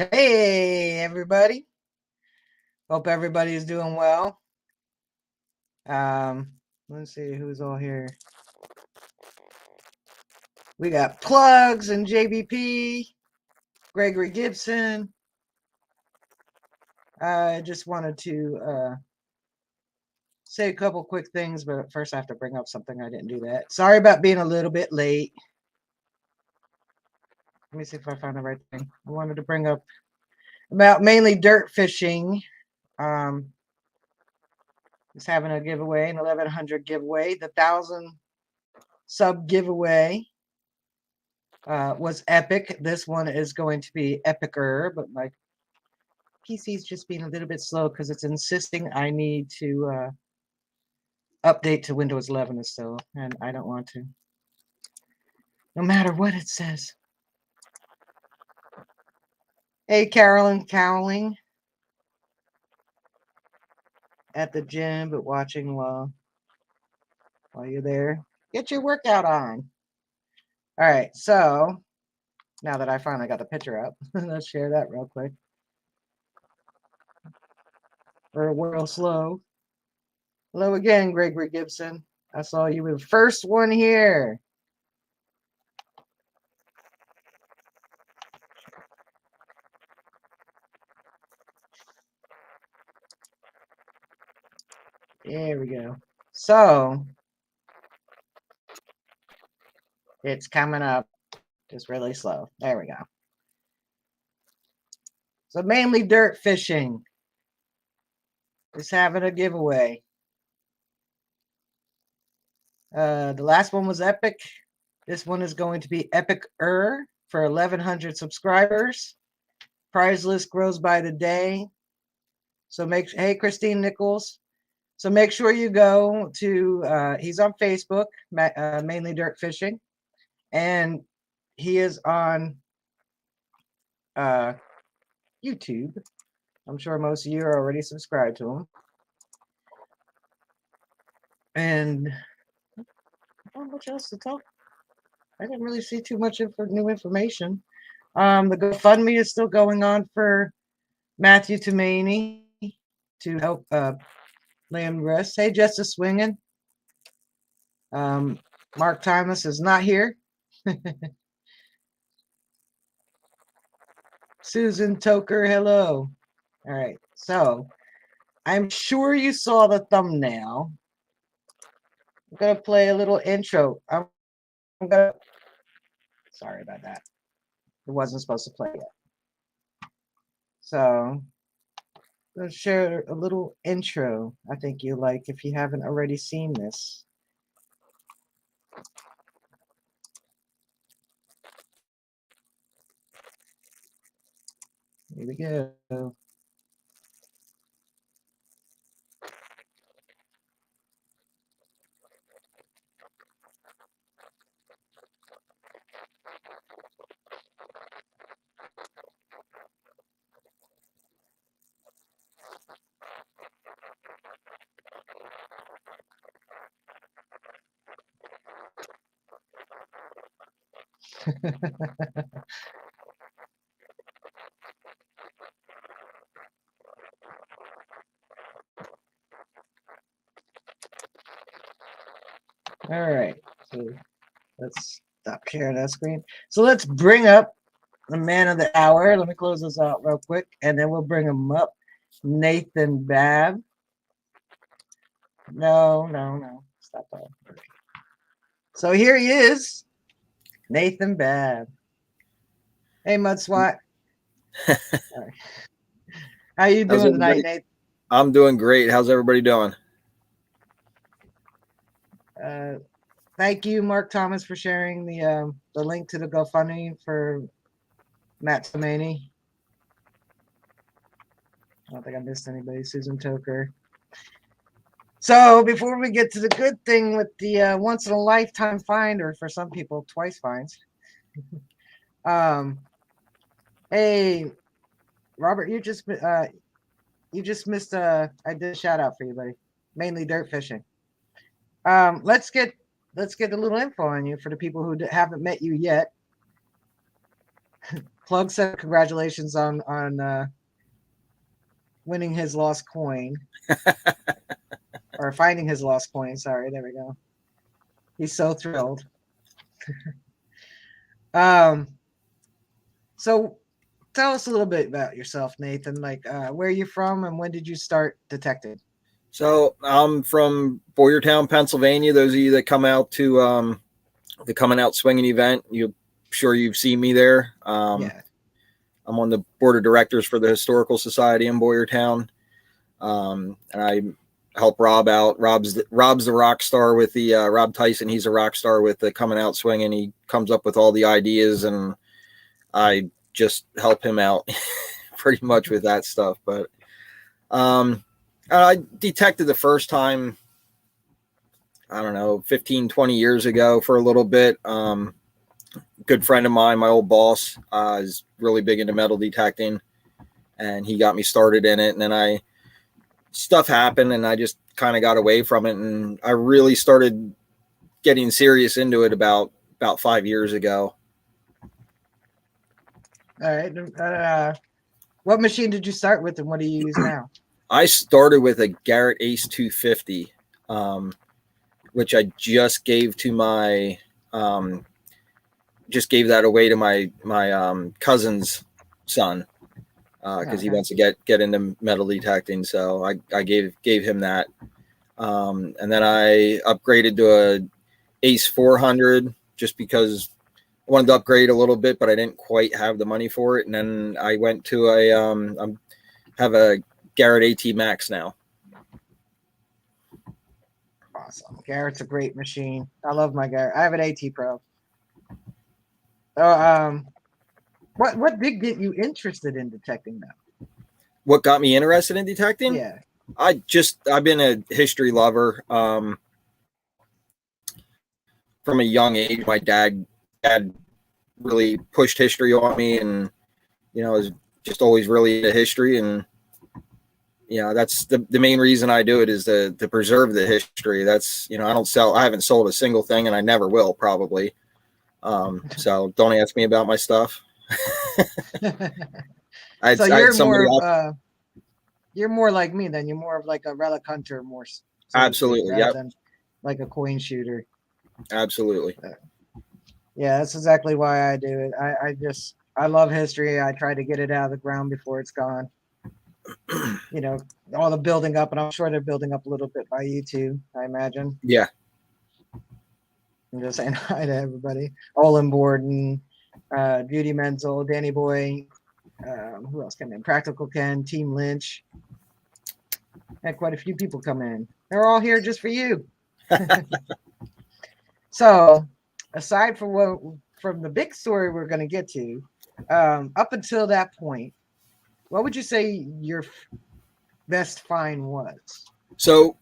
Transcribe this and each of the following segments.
Hey, everybody. Hope everybody's doing well. Um, let's see who's all here. We got Plugs and JBP, Gregory Gibson. I just wanted to say a couple quick things, but first I have to bring up something. I didn't do that. Sorry about being a little bit late. Let me see if I found the right thing. I wanted to bring up about mainly dirt fishing. It's having a giveaway, an 1100 giveaway, the 1,000 sub giveaway. Was epic. This one is going to be epicer, but my PC's just being a little bit slow because it's insisting I need to update to Windows 11 still, and I don't want to. No matter what it says. Hey, Carolyn Cowling. At the gym, but watching while you're there. Get your workout on. All right, so now that I finally got the picture up, let's share that real quick. We're real slow. Hello again, Gregory Gibson. I saw you were the first one here. There we go. So it's coming up just really slow. There we go. So mainly dirt fishing is having a giveaway. The last one was epic. This one is going to be epicer for 1,100 subscribers. Prize list grows by the day. So hey, Christine Nichols. So make sure you go to, he's on Facebook, mainly dirt fishing. And he is on YouTube. I'm sure most of you are already subscribed to him. And not much else to talk. I didn't really see too much new information. The GoFundMe is still going on for Matthew Tomaney to help lay him rest. Hey, Justice Swinging. Mark Thomas is not here. Susan Toker, hello. All right, so I'm sure you saw the thumbnail. I'm gonna play a little intro. I'm gonna. Sorry about that. It wasn't supposed to play yet. So let's share a little intro. I think you like if you haven't already seen this. Here we go. All right, so let's stop sharing that screen. So let's bring up the man of the hour. Let me close this out real quick, and then we'll bring him up. Nathan Babb. No. Stop that. So here he is, Nathan Babb. Hey, Mud Swat. How you doing tonight, Nathan? I'm doing great. How's everybody doing? Thank you, Mark Thomas, for sharing the link to the GoFundMe for Matt Tomaney. I don't think I missed anybody. Susan Toker. So before we get to the good thing with the once in a lifetime find, or for some people twice finds. Hey, Robert, you just missed I did a shout out for you, buddy. Mainly dirt fishing. Let's get a little info on you for the people who haven't met you yet. Plug said congratulations on winning his lost coin or finding his lost coin. Sorry, there we go. He's so thrilled. So tell us a little bit about yourself, Nathan. Like, where are you from, and when did you start detecting? So I'm from Boyertown, Pennsylvania. Those of you that come out to the Coming Out Swinging event, you've seen me there. Yeah. I'm on the board of directors for the Historical Society in Boyertown, and I help Rob out. Rob's the rock star with the Rob Tyson. He's a rock star with the Coming Out Swinging. He comes up with all the ideas, and I just help him out pretty much with that stuff. But I detected the first time, I don't know, 15, 20 years ago for a little bit. Good friend of mine, my old boss, is really big into metal detecting, and he got me started in it. And then stuff happened, and I just kind of got away from it. And I really started getting serious into it about 5 years ago. All right. What machine did you start with, and what do you use now? I started with a Garrett Ace 250, which I just gave to my gave that away to my cousin's son because he wants to get into metal detecting. So I gave him that, and then I upgraded to a Ace 400 just because I wanted to upgrade a little bit, but I didn't quite have the money for it. And then I went to I have a Garrett AT Max now. Awesome. Garrett's a great machine. I love my Garrett. I have an AT Pro. So, what did get you interested in detecting them? What got me interested in detecting? Yeah. I've been a history lover. From a young age, my dad really pushed history on me, and was just always really into history. And that's the main reason I do it, is to preserve the history. That's I haven't sold a single thing, and I never will probably. So don't ask me about my stuff. So you're more like me then. You're more of like a relic hunter, more so absolutely, rather than like a coin shooter. Absolutely. Yeah, that's exactly why I do it. I love history. I try to get it out of the ground before it's gone. All the building up, and I'm sure they're building up a little bit by you too, I imagine. Yeah. I'm just saying hi to everybody. Olin Borden, Beauty Menzel, Danny Boy, who else came in? Practical Ken, Team Lynch. Had quite a few people come in. They're all here just for you. So, aside from the big story we're going to get to, up until that point, what would you say your best find was? So,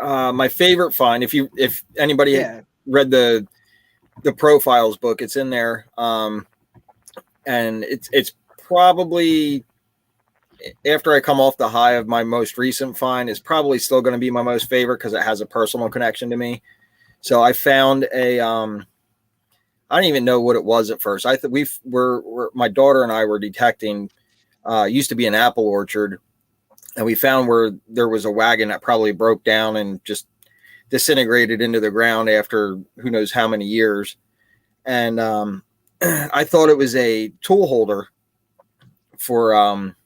my favorite find, if anybody read the profiles book, it's in there, and it's probably, after I come off the high of my most recent find, is probably still going to be my most favorite because it has a personal connection to me. So I found I don't even know what it was at first. I thought my daughter and I were detecting. Used to be an apple orchard, and we found where there was a wagon that probably broke down and just disintegrated into the ground after who knows how many years. And I thought it was a tool holder for on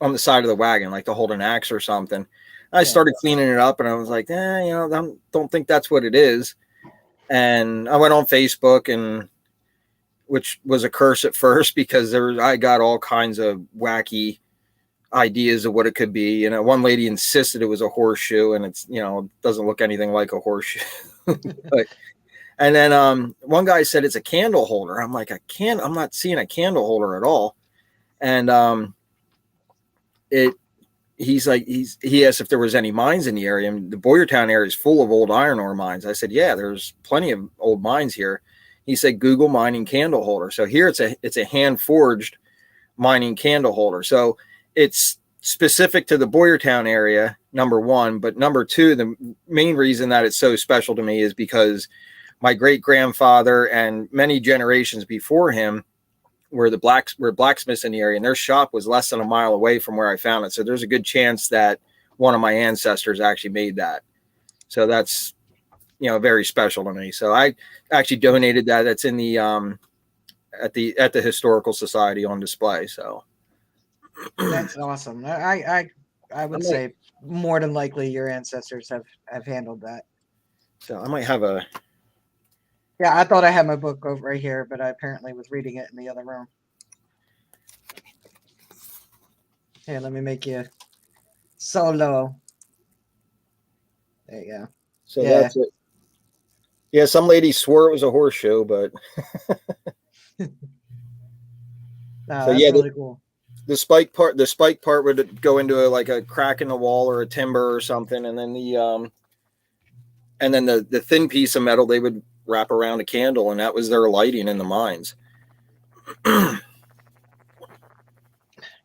the side of the wagon, like to hold an axe or something. I started cleaning it up, and I was like, I don't think that's what it is. And I went on Facebook, and which was a curse at first because I got all kinds of wacky ideas of what it could be. And one lady insisted it was a horseshoe, and it's, it doesn't look anything like a horseshoe. And then one guy said it's a candle holder. I'm like, I'm not seeing a candle holder at all. And he asked if there was any mines in the area, and the Boyertown area is full of old iron ore mines. I said, yeah, there's plenty of old mines here. He said, Google mining candle holder. So here it's a hand forged mining candle holder. So it's specific to the Boyertown area, number one. But number two, the main reason that it's so special to me is because my great grandfather and many generations before him where blacksmiths in the area, and their shop was less than a mile away from where I found it. So there's a good chance that one of my ancestors actually made that. So that's, very special to me. So I actually donated that. That's in the at the Historical Society on display. So that's awesome. I would say more than likely your ancestors have handled that. So I might have a. Yeah, I thought I had my book over right here, but I apparently was reading it in the other room. Here, let me make you solo. There you go. So that's it. Yeah, some ladies swore it was a horse show, but no, so that's really cool. The spike part would go into like a crack in the wall or a timber or something, and then the thin piece of metal they would wrap around a candle, and that was their lighting in the mines.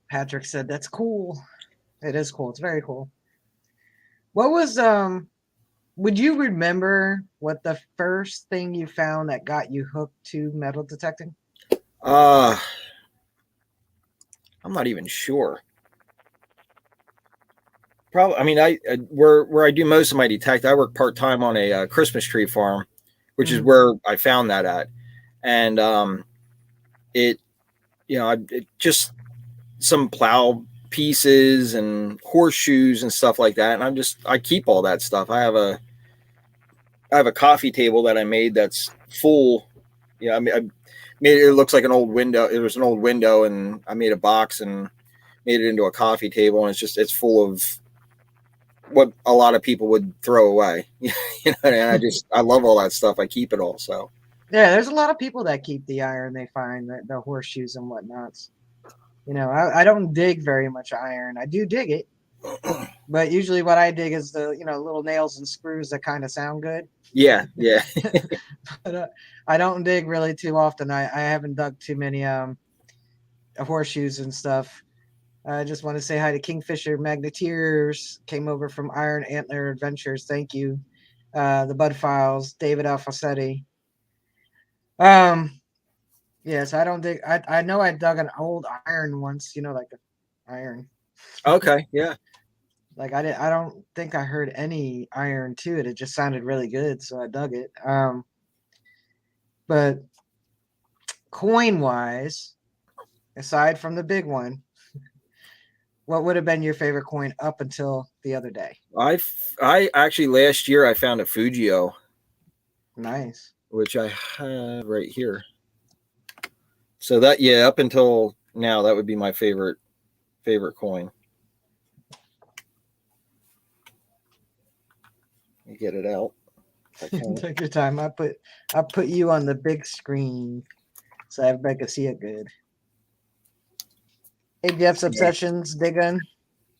Patrick said that's cool. It is cool. It's very cool. What was would you remember what the first thing you found that got you hooked to metal detecting? I'm not even sure. Probably. I mean, I where I do most of my detect, I work part-time on a Christmas tree farm, which is where I found that at. And it just some plow pieces and horseshoes and stuff like that. And I keep all that stuff. I have a coffee table that I made that's full. I mean, I made it looks like an old window. It was an old window, and I made a box and made it into a coffee table, and it's full of what a lot of people would throw away. And I love all that stuff. I keep it all. So yeah, there's a lot of people that keep the iron they find, the horseshoes and whatnots. I don't dig very much iron. I do dig it, but usually what I dig is the little nails and screws that kind of sound good. Yeah. But, I don't dig really too often. I haven't dug too many horseshoes and stuff. I just want to say hi to Kingfisher Magneteers. Came over from Iron Antler Adventures. Thank you. The Bud Files, David Alfacetti. Yes, I don't dig. I know I dug an old iron once. Like an iron. Okay. Yeah. Like I don't think I heard any iron to it. It just sounded really good, so I dug it. But coin wise, aside from the big one, what would have been your favorite coin up until the other day? I actually last year I found a Fujio. Nice. Which I have right here. So that up until now that would be my favorite coin. Let me get it out. Take your time. I put you on the big screen so everybody can see it good. Hey, do you have Obsessions digging?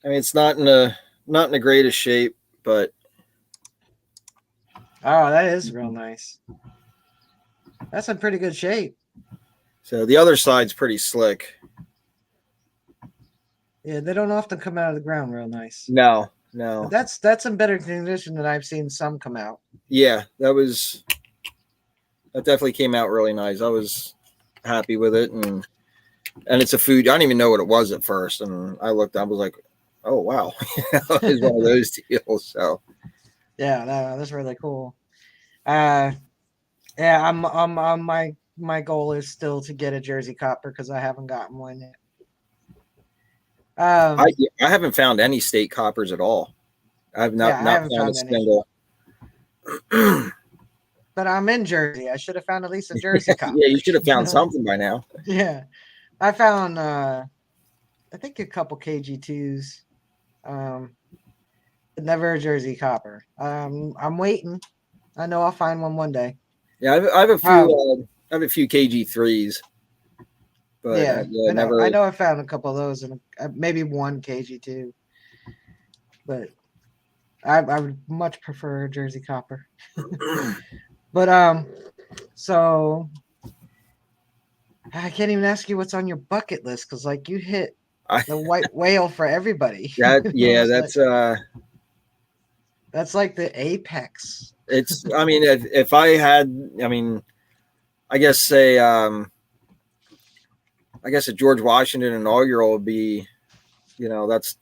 I mean, it's not in the greatest shape, but oh, that is real nice. That's in pretty good shape. So the other side's pretty slick. Yeah, they don't often come out of the ground real nice. No. But that's in better condition than I've seen some come out. Yeah, that definitely came out really nice. I was happy with it, and it's a food. I didn't even know what it was at first, and I looked. I was like, "Oh wow!" It's one of those deals. So yeah, that's really cool. Yeah, I'm on my goal is still to get a Jersey Copper because I haven't gotten one yet. I haven't found any state coppers at all. I've not found a single. But I'm in Jersey. I should have found at least a Jersey copper. Yeah, you should have found something by now. Yeah, I found I think a couple KG2s, but never a Jersey copper. I'm waiting. I know I'll find one day. Yeah, I have a few. I have a few KG3s. But yeah, I know I found a couple of those and maybe one KG2. But I would much prefer a Jersey Copper. But so I can't even ask you what's on your bucket list because like you hit the white whale for everybody. That's like the apex. It's I mean if I had I guess say I guess a George Washington inaugural would be, that's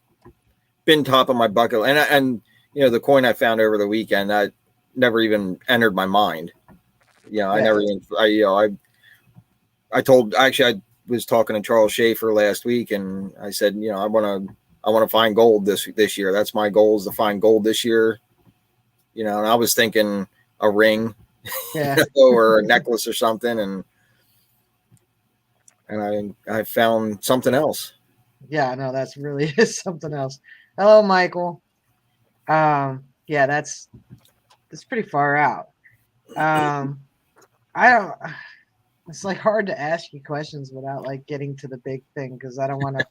been top of my bucket. And the coin I found over the weekend, that never even entered my mind. I never even, I told, actually, I was talking to Charles Schaefer last week, and I said, I want to find gold this year. That's my goal, is to find gold this year. And I was thinking a ring, or a necklace or something, and I found something else. Yeah, no, that's really is something else. Hello, Michael. Yeah, that's pretty far out. I don't. It's like hard to ask you questions without like getting to the big thing, because I don't want to.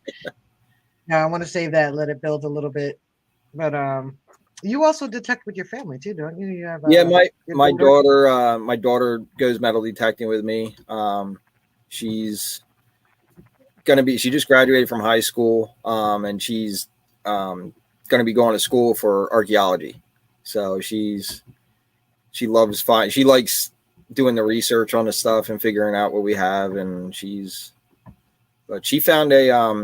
I want to save that, let it build a little bit. But you also detect with your family too, don't you? You have my daughter goes metal detecting with me. She's she just graduated from high school, and she's going to be going to school for archaeology. So she loves she likes doing the research on the stuff and figuring out what we have, and but she found a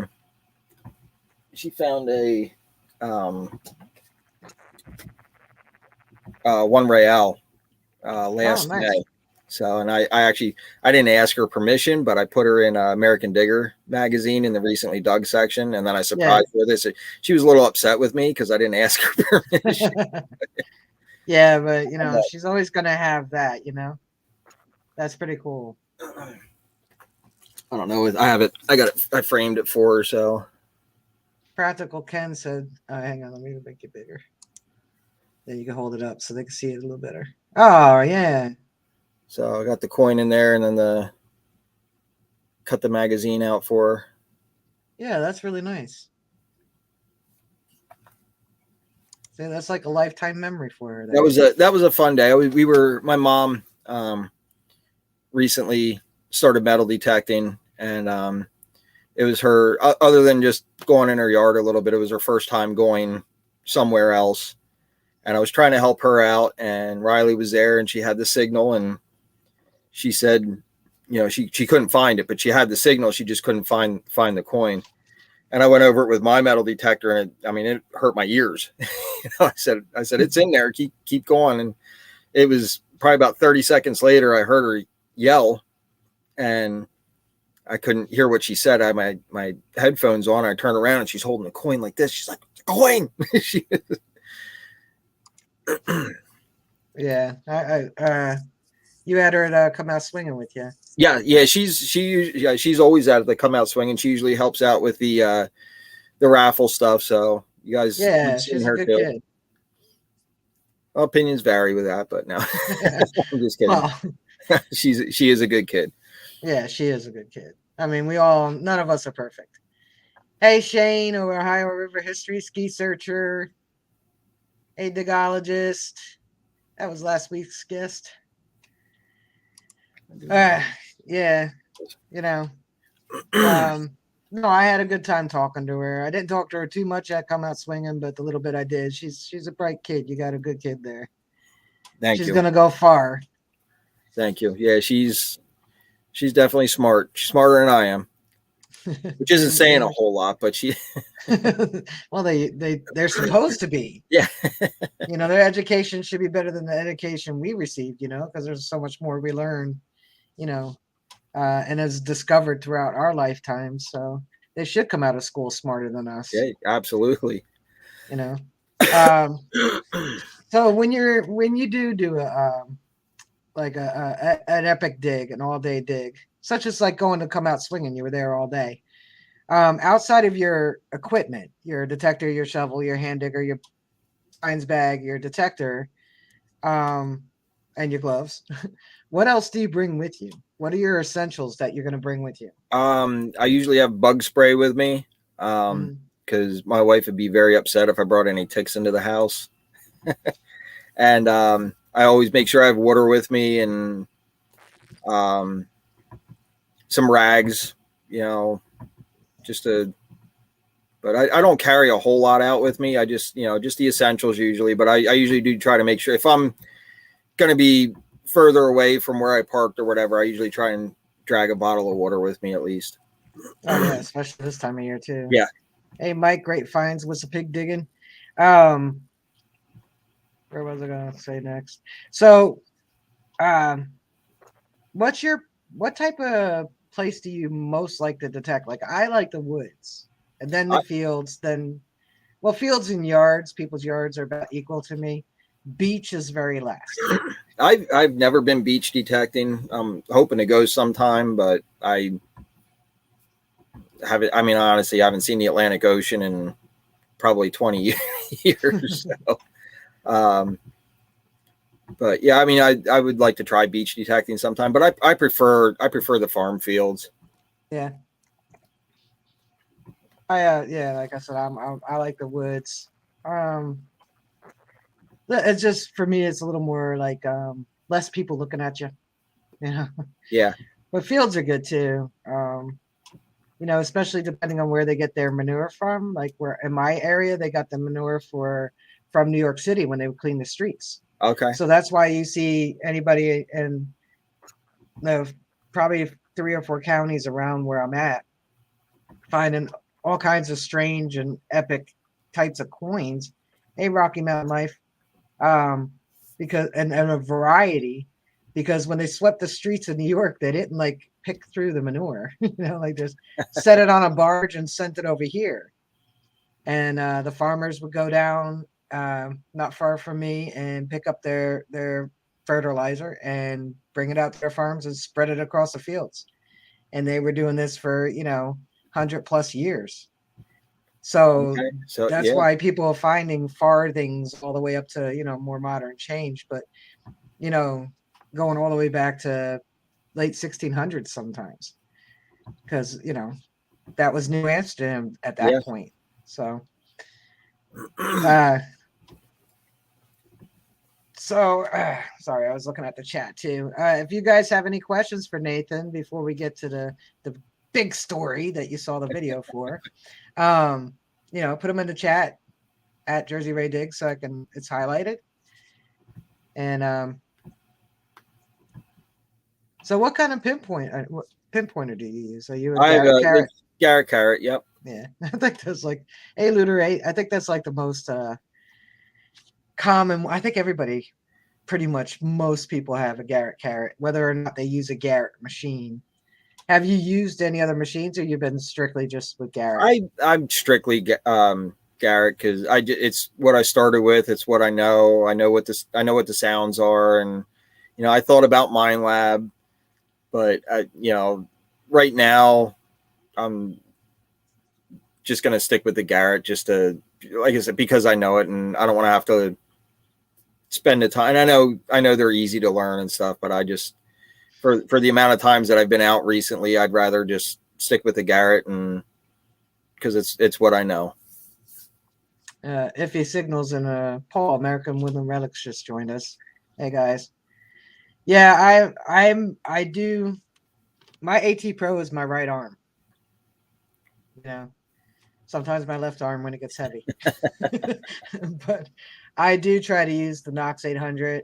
one real last nice. May. So, and I didn't ask her permission, but I put her in American Digger magazine in the recently dug section, and then I surprised her with this. She was a little upset with me because I didn't ask her permission. Yeah, but she's always gonna have that. That's pretty cool. I don't know. I have it. I framed it for her. So Practical Ken said, "Hang on, let me make it bigger. Then you can hold it up so they can see it a little better." Oh yeah. So I got the coin in there, and then cut the magazine out for her. Yeah, that's really nice. See, that's like a lifetime memory for her. That was a fun day. My mom recently started metal detecting, and it was her, other than just going in her yard a little bit, it was her first time going somewhere else. And I was trying to help her out, and Riley was there, and she had the signal, and she said, she couldn't find it, but she had the signal. She just couldn't find the coin. And I went over it with my metal detector, and it hurt my ears. I said, it's in there. Keep going. And it was probably about 30 seconds later, I heard her yell, and I couldn't hear what she said. I had my headphones on. I turned around, and she's holding the coin like this. She's like, coin. Yeah. You had her come out swinging with you. Yeah. She's always at it to come out swinging. She usually helps out with the raffle stuff. So you guys, she's a good kid. Well, opinions vary with that, but no, I'm just kidding. Well, she is a good kid. Yeah, she is a good kid. None of us are perfect. Hey, Shane, over Ohio River History Ski Searcher, a digologist. That was last week's guest. Yeah, no, I had a good time talking to her. I didn't talk to her too much at Come Out Swinging, but the little bit I did, she's a bright kid. You got a good kid there. Thank you. She's gonna go far. Thank you. Yeah, she's definitely smart. She's smarter than I am, which isn't saying a whole lot, but she. Well, they're supposed to be. Yeah. Their education should be better than the education we received. Because there's so much more we learn. And is discovered throughout our lifetime. So they should come out of school smarter than us. Yeah, absolutely. So when you do an epic dig, an all-day dig, such as like going to Come Out Swinging, you were there all day. Outside of your equipment, your detector, your shovel, your hand digger, your science bag, your detector, and your gloves, what else do you bring with you? What are your essentials that you're going to bring with you? I usually have bug spray with me, because my wife would be very upset if I brought any ticks into the house. And I always make sure I have water with me, and some rags, but I don't carry a whole lot out with me. I just the essentials usually, but I usually do try to make sure if I'm going to be further away from where I parked or whatever, I usually try and drag a bottle of water with me at least. Oh yeah, especially this time of year too. Yeah. Hey Mike, great finds. What's a pig digging? Where was I gonna say next? So, um, what type of place do you most like to detect? Like I like the woods, and then the I, fields. Then, well, fields and yards. People's yards are about equal to me. Beach is very last. I've never been beach detecting. I'm hoping to go sometime, but I haven't. I mean, honestly, I haven't seen the Atlantic Ocean in probably 20 years. So, um, but yeah, I mean, I would like to try beach detecting sometime, but I prefer the farm fields. Yeah. Yeah, like I said, I like the woods. Um, it's just for me, it's a little more like less people looking at you, you know. Yeah. But fields are good too. Especially depending on where they get their manure from. Like where in my area, they got the manure from New York City when they would clean the streets. Okay. So that's why you see anybody in the probably 3 or 4 counties around where I'm at finding all kinds of strange and epic types of coins. Hey, Rocky Mountain Life, because and a variety, because when they swept the streets of New York, they didn't like pick through the manure, like just set it on a barge and sent it over here. And the farmers would go down not far from me and pick up their fertilizer and bring it out to their farms and spread it across the fields. And they were doing this for 100+ years. So Okay. So that's yeah, why people are finding farthings all the way up to more modern change, but you know going all the way back to late 1600s sometimes, because that was New Amsterdam at yeah. that point. So uh sorry, I was looking at the chat too. If you guys have any questions for Nathan before we get to the big story that you saw the video for, put them in the chat at Jersey Ray Diggs so it's highlighted. And so what kind of pinpointer do you use? Are you a I have Garrett Carrot? Garrett Carrot. Yep. Yeah, I think that's like, hey Looter 8. I think that's like the most common. I think pretty much most people have a Garrett Carrot, whether or not they use a Garrett machine. Have you used any other machines, or you've been strictly just with Garrett? I'm strictly Garrett because it's what I started with. It's what I know. I know what the sounds are, and I thought about Mind Lab, but right now I'm just gonna stick with the Garrett just to, like I said, because I know it and I don't want to have to spend the time. And I know they're easy to learn and stuff, but I just for the amount of times that I've been out recently, I'd rather just stick with the Garrett and because it's what I know. Iffy Signals and Paul, American Woodland Relics, just joined us. Hey guys. Yeah, I do. My AT Pro is my right arm. Sometimes my left arm when it gets heavy. But I do try to use the Knox 800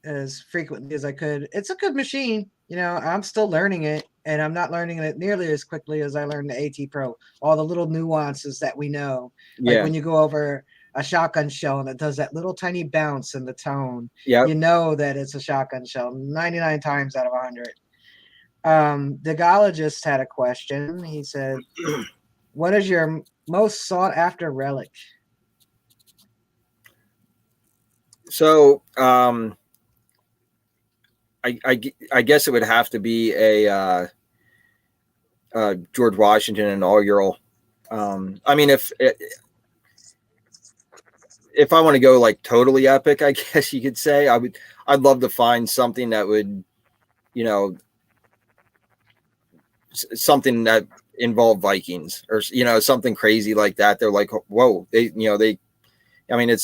as frequently as I could. It's a good machine. I'm still learning it, and I'm not learning it nearly as quickly as I learned the AT Pro. All the little nuances that we know, like when you go over a shotgun shell and it does that little tiny bounce in the tone, Yep. you know that it's a shotgun shell 99 times out of 100. The gologist had a question. He said, what is your most sought after relic? So I guess it would have to be a George Washington inaugural. I mean, if I want to go like totally epic, I guess you could say I'd love to find something that would, something that involved Vikings or something crazy like that. They're like, whoa, I mean,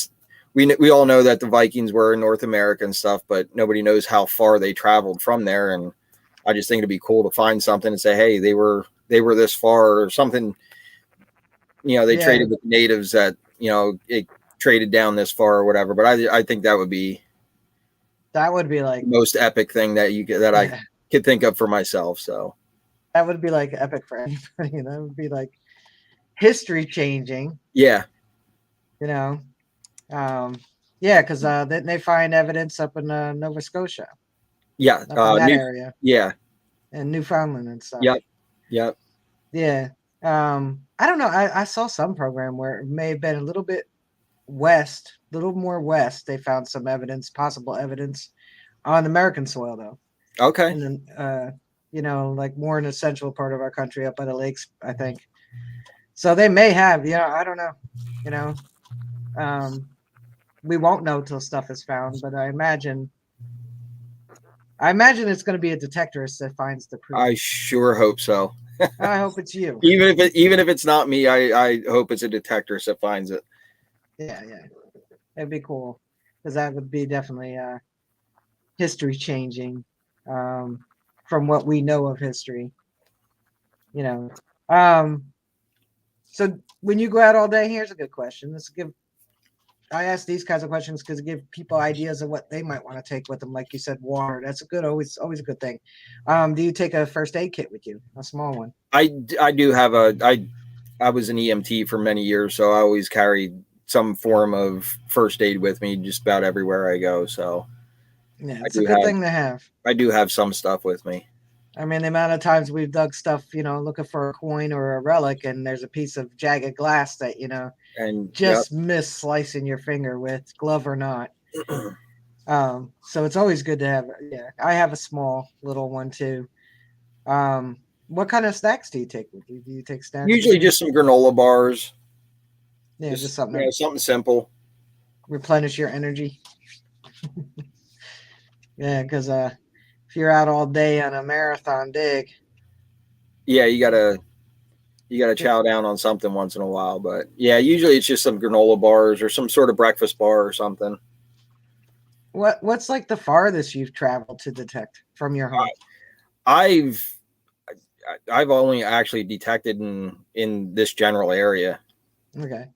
we all know that the Vikings were in North America and stuff, but nobody knows how far they traveled from there. And I just think it'd be cool to find something and say, hey, they were this far or something. They traded with natives that it traded down this far or whatever. But I think that would be like the most epic thing that I could think of for myself. So That would be like epic for anybody. That would be like history changing. Yeah. Yeah, because then they find evidence up in Nova Scotia. Yeah. Up in that area. Yeah. And Newfoundland and stuff. Yep. Yep. Yeah. I don't know. I saw some program where it may have been a little bit west, a little more west. They found some evidence, possible evidence on American soil, though. Okay. And then, like more in the central part of our country, up by the lakes, I think. So they may have, I don't know, we won't know till stuff is found, but I imagine it's going to be a detectorist that finds the proof. I sure hope so. I hope it's you. Even if it's not me, I hope it's a detectorist that finds it. Yeah, it'd be cool because that would be definitely history changing from what we know of history. So when you go out all day, here's a good question. I ask these kinds of questions because it give people ideas of what they might want to take with them. Like you said, water. That's always a good thing. Do you take a first aid kit with you? A small one? I do have I was an EMT for many years, so I always carry some form of first aid with me just about everywhere I go. So yeah, it's a good thing to have. I do have some stuff with me. I mean, the amount of times we've dug stuff, looking for a coin or a relic, and there's a piece of jagged glass that, and just miss slicing your finger with, glove or not. So it's always good to have. Yeah, I have a small little one too. What kind of snacks do you take with you? Do you take snacks? Usually just some granola bars. Yeah, just something. Something simple. Replenish your energy. Yeah, because if you're out all day on a marathon dig. Yeah, you gotta chow down on something once in a while. But yeah, usually it's just some granola bars or some sort of breakfast bar or something. What's like the farthest you've traveled to detect from your home? I've only actually detected in this general area. Okay.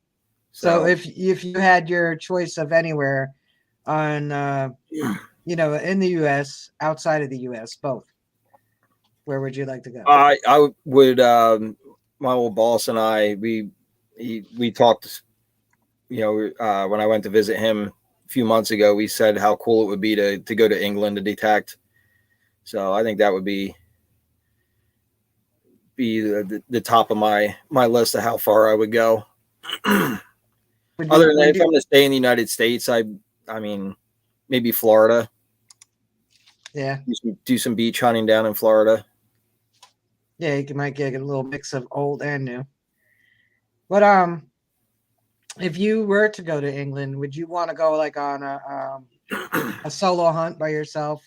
So if you had your choice of anywhere on in the US, outside of the US, both, where would you like to go? I would my old boss and I we talked, when I went to visit him a few months ago, we said how cool it would be to go to England to detect. So I think that would be the top of my list of how far I would go. Other than that, if I'm going to stay in the United States, I mean, maybe Florida. Yeah. Do some beach hunting down in Florida. Yeah, you might get a little mix of old and new. But if you were to go to England, would you want to go like on a solo hunt by yourself,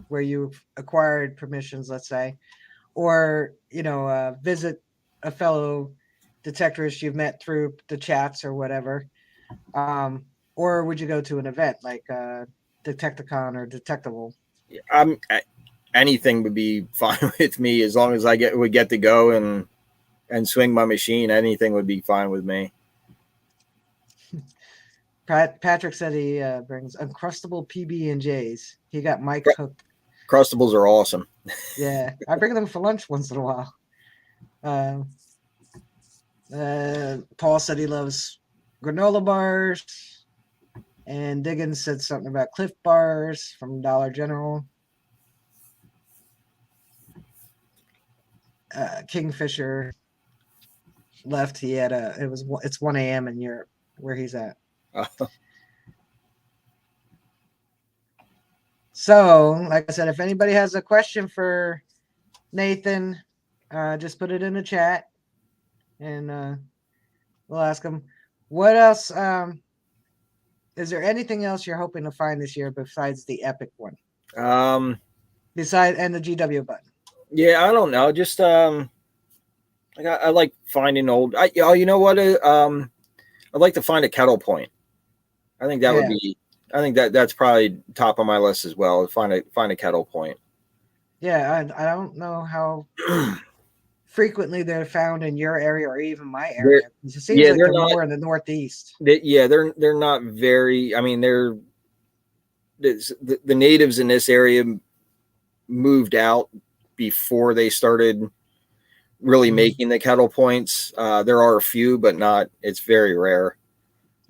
where you've acquired permissions, let's say, or visit a fellow detectorist you've met through the chats or whatever, or would you go to an event like Detecticon or Detectable? Anything would be fine with me as long as would get to go and swing my machine. Anything would be fine with me. Patrick said he brings Uncrustable PB&Js. He got Mike hooked. Crustables are awesome. Yeah, I bring them for lunch once in a while. Paul said he loves granola bars, and Diggins said something about Cliff Bars from Dollar General. Kingfisher left. He had it's 1 a.m. in Europe where he's at. So, like I said, if anybody has a question for Nathan, just put it in the chat, and we'll ask him. What else? Is there anything else you're hoping to find this year besides the epic one? Besides and the GW button. Yeah, I don't know. Just I like finding old. You know what? I'd like to find a kettle point. I think that would be. I think that's probably top of my list as well. Find a kettle point. Yeah, I don't know how frequently they're found in your area or even my area. It seems like they're more in the Northeast. They're not very. I mean, the natives in this area moved out before they started really making the kettle points. There are a few, but not. It's very rare.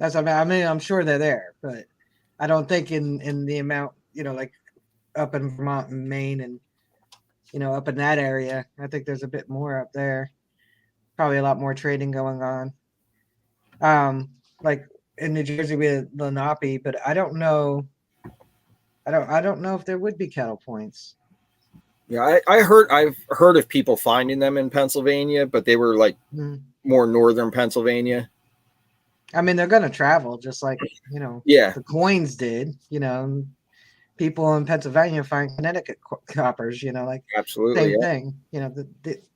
I mean, I'm sure they're there, but I don't think in the amount, like up in Vermont and Maine and up in that area. I think there's a bit more up there. Probably a lot more trading going on. Like in New Jersey with Lenape, but I don't know. I don't know if there would be kettle points. Yeah, I've heard of people finding them in Pennsylvania, but they were like more northern Pennsylvania. I mean, they're gonna travel just like the coins did. People in Pennsylvania find Connecticut coppers. Like absolutely same thing.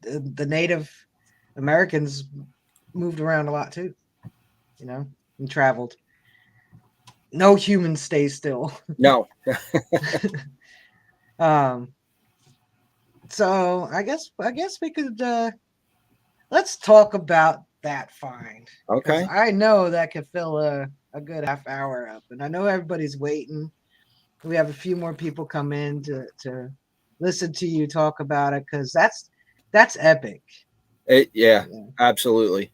The Native Americans moved around a lot too. And traveled. No human stays still. No. So I guess we could let's talk about that find. Okay. I know that could fill a good half hour up, and I know everybody's waiting. We have a few more people come in to listen to you talk about it because that's epic. Absolutely.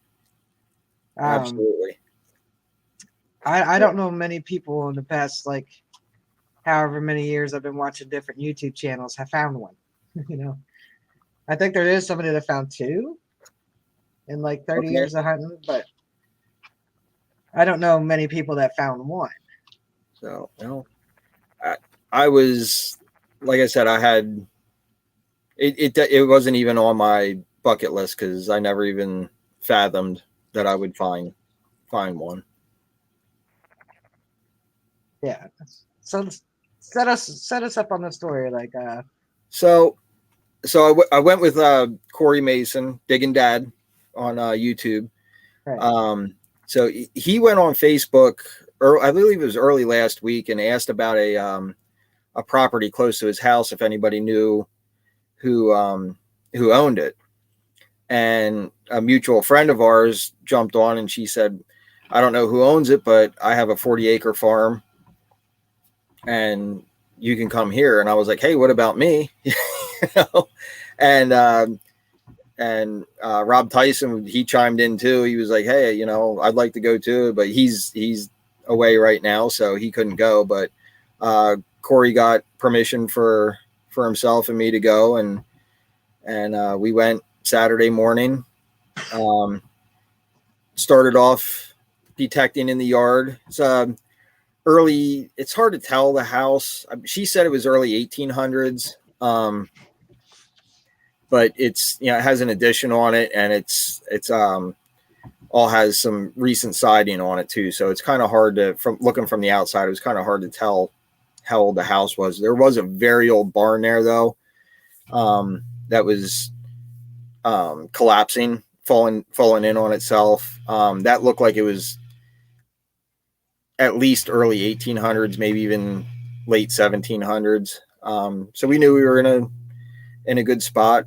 Absolutely. I don't know many people in the past however many years I've been watching different YouTube channels have found one. I think there is somebody that found two in 30 years of hunting, but I don't know many people that found one. So, I was, like I said, I had it wasn't even on my bucket list because I never even fathomed that I would find one. Yeah. So set us up on the story. So I went with Corey Mason, Digging Dad, on YouTube. Right. So he went on Facebook, or I believe it was early last week, and asked about a property close to his house if anybody knew who owned it. And a mutual friend of ours jumped on, and she said, "I don't know who owns it, but I have a 40-acre farm, and you can come here." And I was like, "Hey, what about me?" And Rob Tyson, he chimed in too. He was like, "Hey, I'd like to go too, but he's away right now, so he couldn't go." But Corey got permission for himself and me to go, and we went Saturday morning. Started off detecting in the yard. It's early. It's hard to tell the house. She said it was early 1800s. But it's, it has an addition on it, and it's all has some recent siding on it too. So it's kind of hard from looking from the outside, it was kind of hard to tell how old the house was. There was a very old barn there though, that was collapsing, falling in on itself. That looked like it was at least early 1800s, maybe even late 1700s. So we knew we were in a good spot.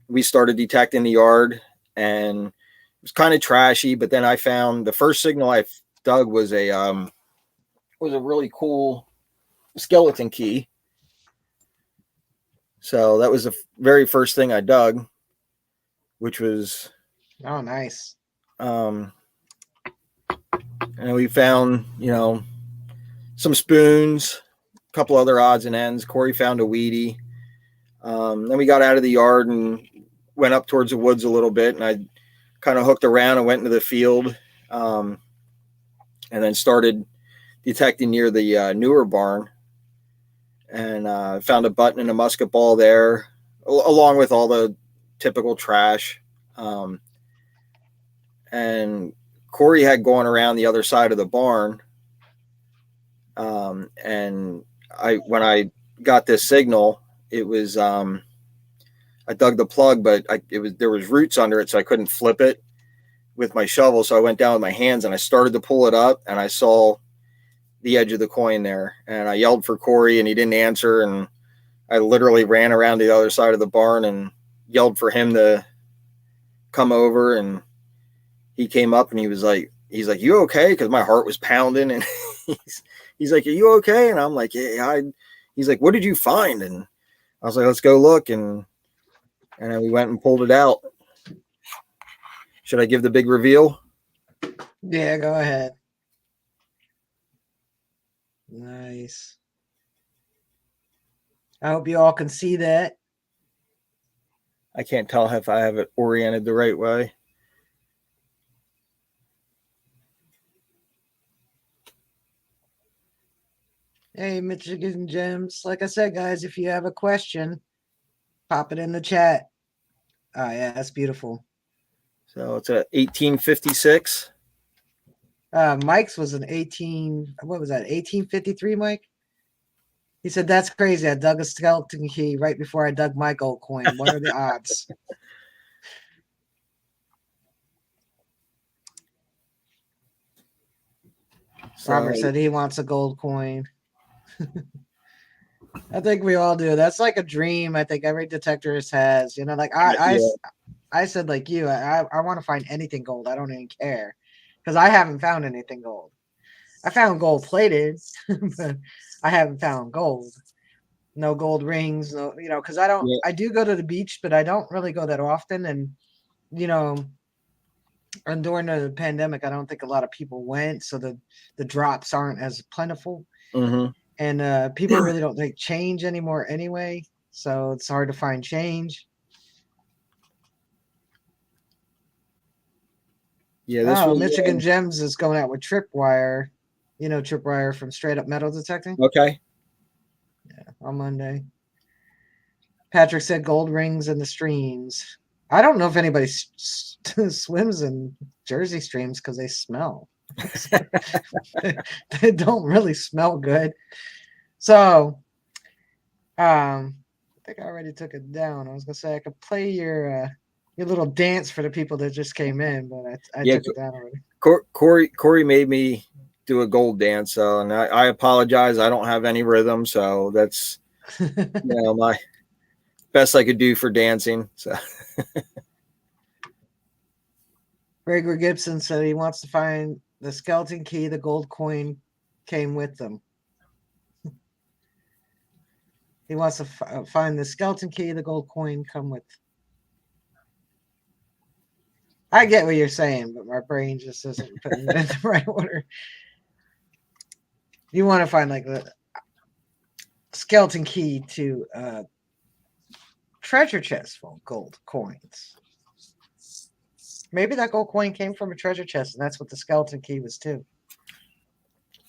We started detecting the yard, and it was kind of trashy, but then I found the first signal I dug was a really cool skeleton key. So that was the very first thing I dug, which was nice. And we found, some spoons, a couple other odds and ends. Corey found a weedy. Then we got out of the yard and went up towards the woods a little bit, and I kind of hooked around and went into the field, and then started detecting near the newer barn, and found a button and a musket ball there, along with all the typical trash. And Corey had gone around the other side of the barn, and when I got this signal, it was I dug the plug, but there was roots under it, so I couldn't flip it with my shovel. So I went down with my hands and I started to pull it up, and I saw the edge of the coin there, and I yelled for Corey, and he didn't answer, and I literally ran around the other side of the barn and yelled for him to come over, and he came up, and he's like, "You okay?" Because my heart was pounding, and he's like, "Are you okay?" And I'm like, "Yeah." He's like, "What did you find?" And I was like, "Let's go look." And And then we went and pulled it out. Should I give the big reveal? Yeah, go ahead. Nice. I hope you all can see that. I can't tell if I have it oriented the right way. Hey, Michigan Gems. Like I said, guys, if you have a question, pop it in the chat. Oh, yeah, that's beautiful. So it's a 1856. Mike's was an 1853, Mike? He said, that's crazy. I dug a skeleton key right before I dug my gold coin. What are the odds? So, Robert said he wants a gold coin. I think we all do. That's like a dream. I think every detectorist has. You know, like I said, like you, I want to find anything gold. I don't even care because I haven't found anything gold. I found gold plated, but I haven't found gold. No gold rings, no, you know, because I do go to the beach, but I don't really go that often. And, you know, and during the pandemic, I don't think a lot of people went. So the drops aren't as plentiful. mm-hmm. And people really don't take change anymore anyway. So it's hard to find change. Yeah, this was Michigan Gems is going out with Tripwire. You know, Tripwire from Straight Up Metal Detecting. Okay. Yeah, on Monday. Patrick said gold rings in the streams. I don't know if anybody swims in Jersey streams because they smell. They don't really smell good. So, I think I already took it down. I was gonna say I could play your little dance for the people that just came in, but I took it down already. Corey made me do a gold dance, so and I apologize. I don't have any rhythm, so that's my best I could do for dancing. So Gregor Gibson said he wants to find the skeleton key. The gold coin came with them. He wants to find the skeleton key. The gold coin come with. I get what you're saying, but my brain just isn't putting it in the right order. You want to find like the skeleton key to treasure chest full of gold coins. Maybe that gold coin came from a treasure chest, and that's what the skeleton key was too.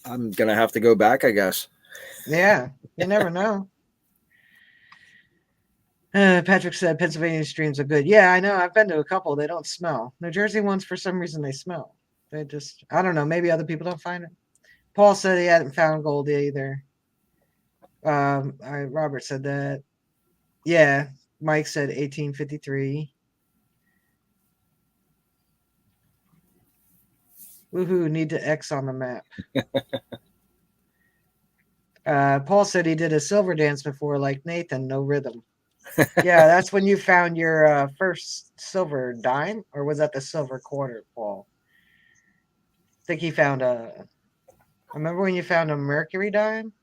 I'm gonna have to go back, I guess. Yeah, you never know. Patrick said Pennsylvania streams are good. Yeah, I know. I've been to a couple. They don't smell. New Jersey ones, for some reason, they smell. They just, I don't know. Maybe other people don't find it. Paul said he hadn't found gold either. Robert said that. Yeah, Mike said 1853. Woohoo! Need to X on the map. Paul said he did a silver dance before, like Nathan, no rhythm. Yeah, that's when you found your first silver dime, or was that the silver quarter, Paul? I think he found a. Remember when you found a mercury dime?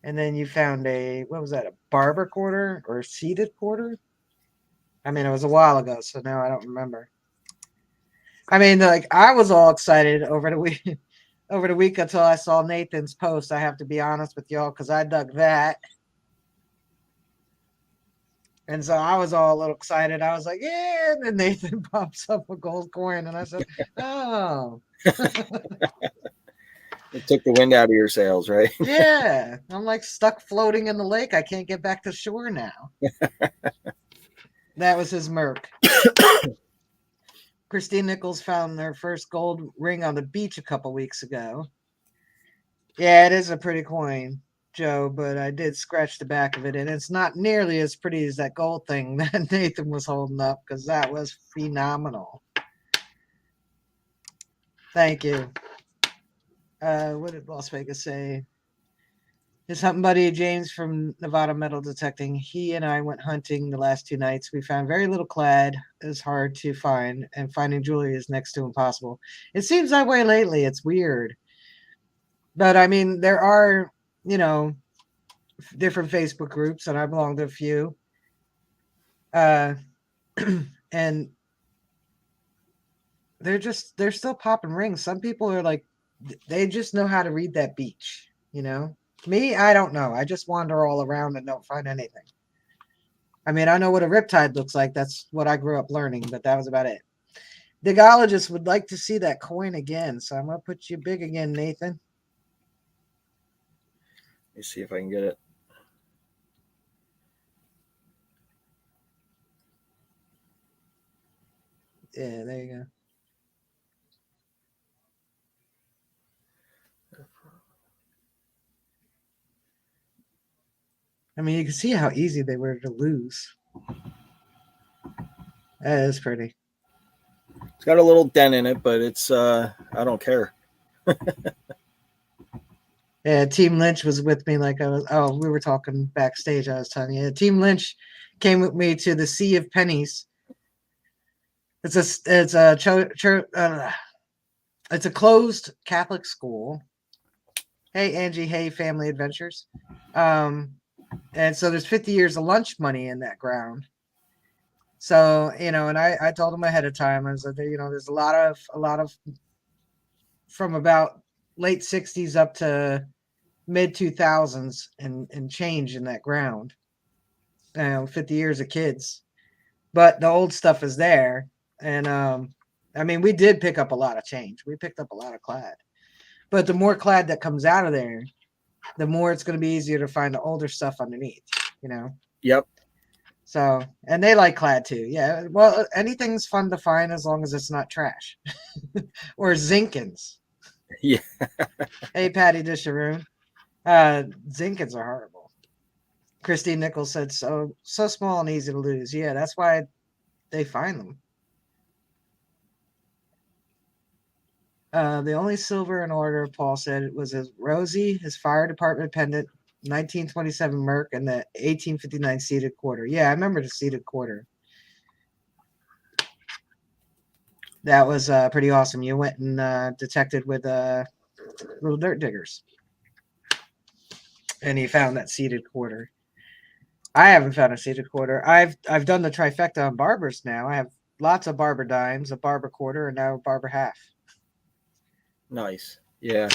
And then you found what was that, a barber quarter or a seeded quarter? I mean, it was a while ago, so now I don't remember. I mean, like, I was all excited over the week, until I saw Nathan's post. I have to be honest with y'all, because I dug that. And so I was all a little excited. I was like, yeah. And then Nathan pops up a gold coin. And I said, oh. It took the wind out of your sails, right? Yeah. I'm like stuck floating in the lake. I can't get back to shore now. That was his Merc. Christine Nichols found her first gold ring on the beach a couple weeks ago. Yeah, it is a pretty coin, Joe, but I did scratch the back of it, and it's not nearly as pretty as that gold thing that Nathan was holding up, because that was phenomenal. Thank you. What did Las Vegas say? His hunting buddy James from Nevada Metal Detecting, he and I went hunting the last 2 nights. We found very little clad. It was hard to find, and finding jewelry is next to impossible. It seems that way lately. It's weird. But I mean, there are, different Facebook groups, and I belong to a few. Uh, and they're still popping rings. Some people are like, they just know how to read that beach, you know. Me, I don't know. I just wander all around and don't find anything. I mean, I know what a riptide looks like. That's what I grew up learning, but that was about it. Digologist would like to see that coin again, so I'm gonna put you big again, Nathan. Let me see if I can get it. Yeah, there you go. I mean, you can see how easy they were to lose. That is pretty. It's got a little dent in it, but it's I don't care. Yeah, Team Lynch was with me. Like we were talking backstage. I was telling you, Team Lynch came with me to the Sea of Pennies. It's a closed Catholic school. Hey Angie, hey Family Adventures. And so there's 50 years of lunch money in that ground. So, and I told him ahead of time, I was like, there's a lot of from about late 60s up to mid 2000s and change in that ground. 50 years of kids, but the old stuff is there. And I mean, we did pick up a lot of change. We picked up a lot of clad, but the more clad that comes out of there, the more it's going to be easier to find the older stuff underneath, Yep. So, and they like clad too. Yeah. Well, anything's fun to find as long as it's not trash or Zinkins. Yeah. Hey, Patty Disharoon. Zinkins are horrible. Christine Nichols said so small and easy to lose. Yeah, that's why they find them. The only silver in order, Paul said, it was his Rosie, his fire department pendant, 1927 Merc, and the 1859 seated quarter. Yeah, I remember the seated quarter. That was pretty awesome. You went and detected with little dirt diggers, and you found that seated quarter. I haven't found a seated quarter. I've done the trifecta on barbers now. I have lots of barber dimes, a barber quarter, and now a barber half. Nice. Yeah.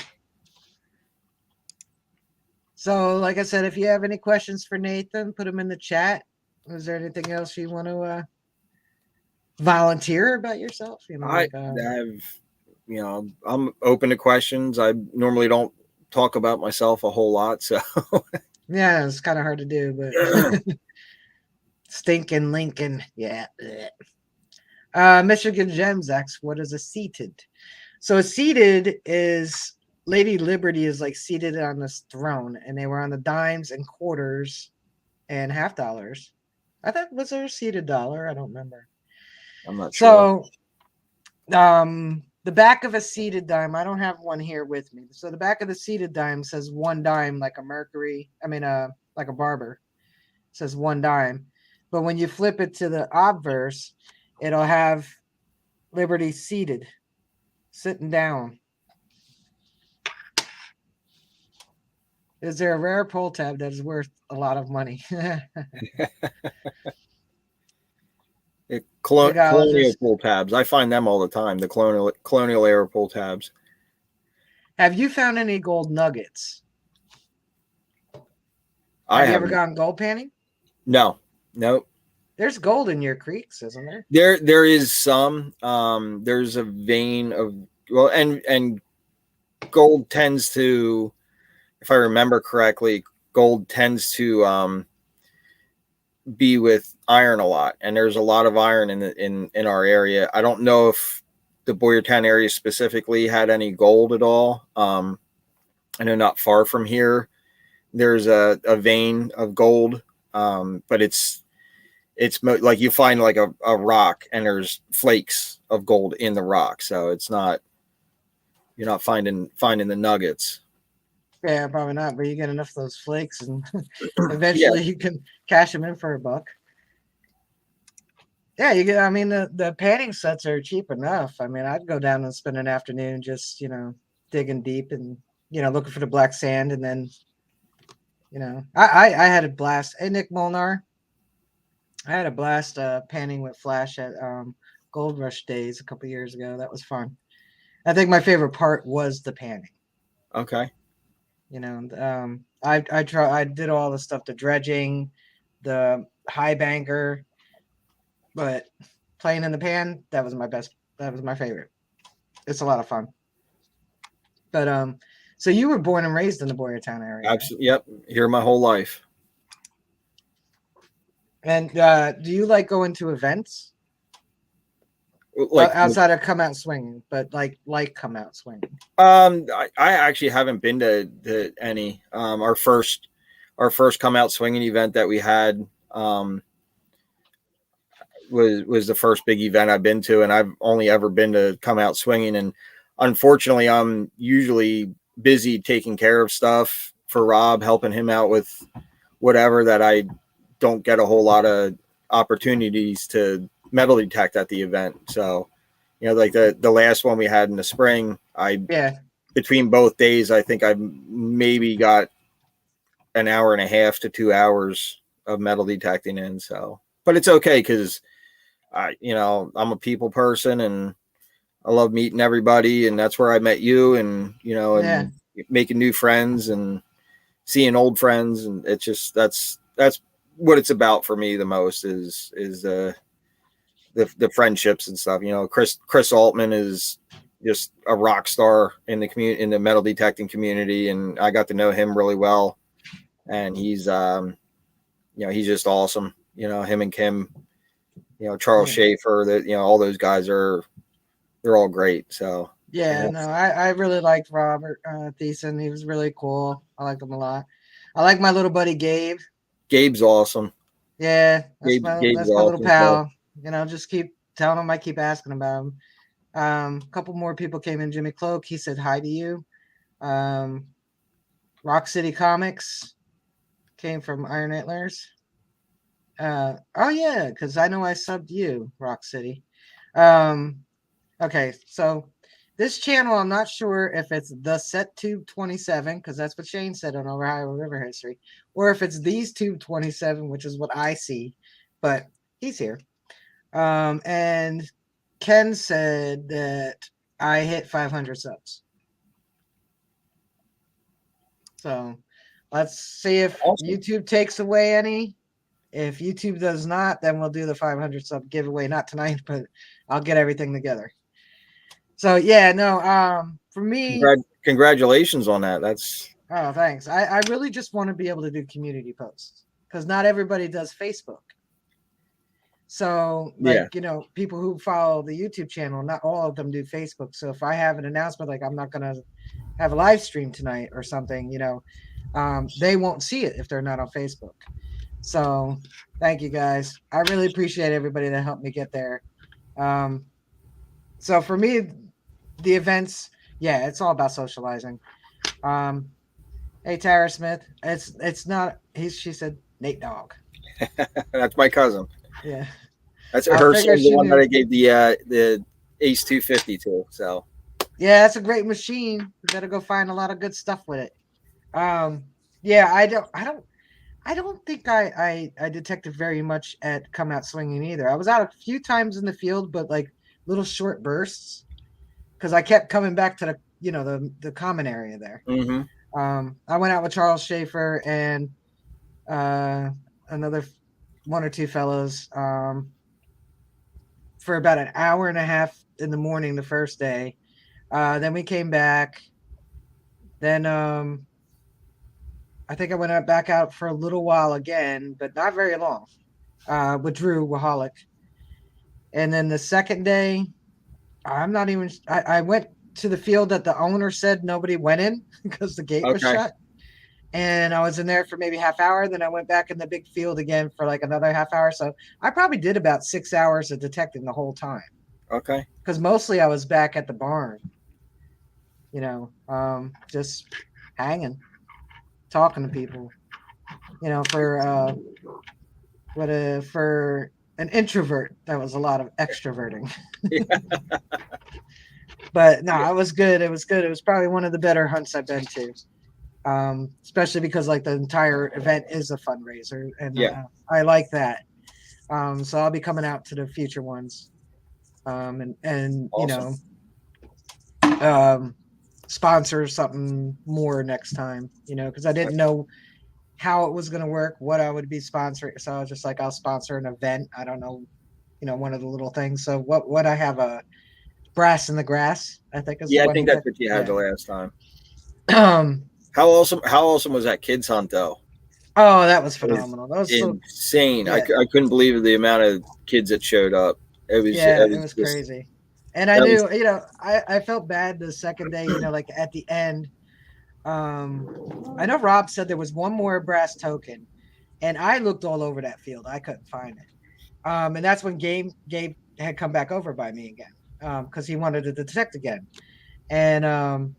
So, like I said, if you have any questions for Nathan, put them in the chat. Is there anything else you want to volunteer about yourself? I'm open to questions. I normally don't talk about myself a whole lot, so yeah, it's kind of hard to do, but stinking Lincoln, yeah. Michigan Gems X, what is a seated? So a seated is Lady Liberty is like seated on this throne, and they were on the dimes and quarters and half dollars. I thought, was there a seated dollar? I don't remember. I'm not sure. So the back of a seated dime, I don't have one here with me. So the back of the seated dime says one dime, like a Mercury. I mean, like a barber. It says one dime. But when you flip it to the obverse, it'll have Liberty seated, sitting down. Is there a rare pull tab that is worth a lot of money? Colonial pull tabs. I find them all the time. The colonial era pull tabs. Have you found any gold nuggets? Have you ever gone gold panning? No. Nope. There's gold in your creeks, isn't there? There is some. There's a vein of and gold tends to, if I remember correctly, gold tends to be with iron a lot, and there's a lot of iron in our area. I don't know if the Boyertown area specifically had any gold at all. I know not far from here there's a vein of gold, but it's like you find like a rock and there's flakes of gold in the rock, so it's not, you're not finding the nuggets. Yeah, probably not, but you get enough of those flakes and eventually you can cash them in for $1. Yeah, you get, I mean, the panning sets are cheap enough. I mean, I'd go down and spend an afternoon just, digging deep and, looking for the black sand. And then, I had a blast. Hey, Nick Molnar. I had a blast panning with Flash at Gold Rush Days a couple years ago. That was fun. I think my favorite part was the panning. Okay. You know, I did all the stuff, the dredging, the high banker, but playing in the pan, that was my best. That was my favorite. It's a lot of fun. But so you were born and raised in the Boyertown area, right? Absolutely. Yep. Here my whole life. And do you like going to events Like, outside of come out swinging, but like come out swinging? I actually haven't been to any. Our first come out swinging event that we had was the first big event I've been to, and I've only ever been to come out swinging. And unfortunately, I'm usually busy taking care of stuff for Rob, helping him out with whatever, that I don't get a whole lot of opportunities to metal detect at the event. So, like the last one we had in the spring, between both days, I think I maybe got an hour and a half to 2 hours of metal detecting in. So, but it's okay, because I'm a people person, and I love meeting everybody, and that's where I met you, and and making new friends and seeing old friends, and it's just that's what it's about for me the most is the friendships and stuff. Chris Altman is just a rock star in the community, in the metal detecting community, and I got to know him really well, and he's he's just awesome. Him and Kim, Charles Schaefer, that all those guys they're all great. So I really liked Robert Thiessen. He was really cool. I liked him a lot. I like my little buddy Gabe. Gabe's awesome. Yeah, that's my little pal. Too. Just keep telling him. I keep asking about him. A couple more people came in. Jimmy Cloak, he said hi to you. Rock City Comics came from Iron Antlers. Oh yeah, because I know I subbed you, Rock City. Okay, so this channel, I'm not sure if it's the Set Tube 27, because that's what Shane said on Ohio River History, or if it's these Tube 27, which is what I see, but he's here. And Ken said that I hit 500 subs. So let's see if YouTube takes away any. If YouTube does not, then we'll do the 500 sub giveaway. Not tonight, but I'll get everything together. So for me, congratulations on that. Thanks. I really just want to be able to do community posts, because not everybody does Facebook. So people who follow the YouTube channel, not all of them do Facebook. So if I have an announcement like I'm not gonna have a live stream tonight or something, they won't see it if they're not on Facebook. So thank you guys. I really appreciate everybody that helped me get there. So for me, the events, it's all about socializing. Hey, Tara Smith, it's not. She said Nate Dogg. That's my cousin. Yeah, that's her son's the one that I gave the Ace 250 to. So that's a great machine. We got to go find a lot of good stuff with it. I don't think I detected very much at come out swinging either. I was out a few times in the field, but like little short bursts, because I kept coming back to the common area there. Mm-hmm. I went out with Charles Schaefer and another one or two fellows for about an hour and a half in the morning the first day. Then we came back. Then I think I went back out for a little while again, but not very long, with Drew Waholic. And then the second day, I went to the field that the owner said nobody went in because the gate was shut. And I was in there for maybe half hour. Then I went back in the big field again for like another half hour. So I probably did about 6 hours of detecting the whole time. Okay. Because mostly I was back at the barn, just hanging, talking to people, for an introvert, that was a lot of extroverting. But no, it was good. It was good. It was probably one of the better hunts I've been to. Especially because like the entire event is a fundraiser, and I like that. So I'll be coming out to the future ones, and Awesome. sponsor something more next time. Because I didn't know how it was going to work, what I would be sponsoring. So I was just like, I'll sponsor an event. I don't know, one of the little things. So what I have a Brass in the Grass, I think is the Yeah, I one think he that's did. what you had Yeah. the last time. Um, How awesome was that kids hunt though? oh, that was It was phenomenal. That was so, insane. yeah, I couldn't believe the amount of kids that showed up. yeah, It it was was just crazy. And I that was knew, I felt bad the second day, like at the end. I know Rob said there was one more brass token, and I looked all over that field. I couldn't find it. And that's when Gabe had come back over by me again, because he wanted to detect again. And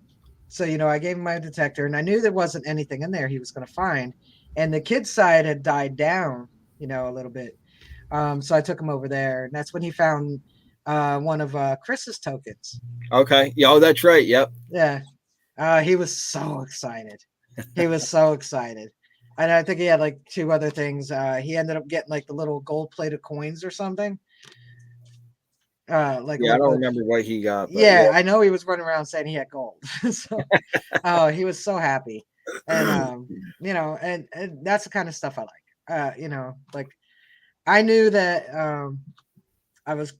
so I gave him my detector, and I knew there wasn't anything in there he was going to find. And the kid's side had died down, a little bit. So I took him over there, and that's when he found one of Chris's tokens. okay. Yeah, oh, that's right. Yep. Yeah, he was so excited. He was so excited. And I think he had like two other things. He ended up getting like the little gold-plated coins or something. Like Yeah, I don't remember what he got, but yeah, yeah. I know he was running around saying he had gold. So, he was so happy, and and that's the kind of stuff I like. Like I knew that I was,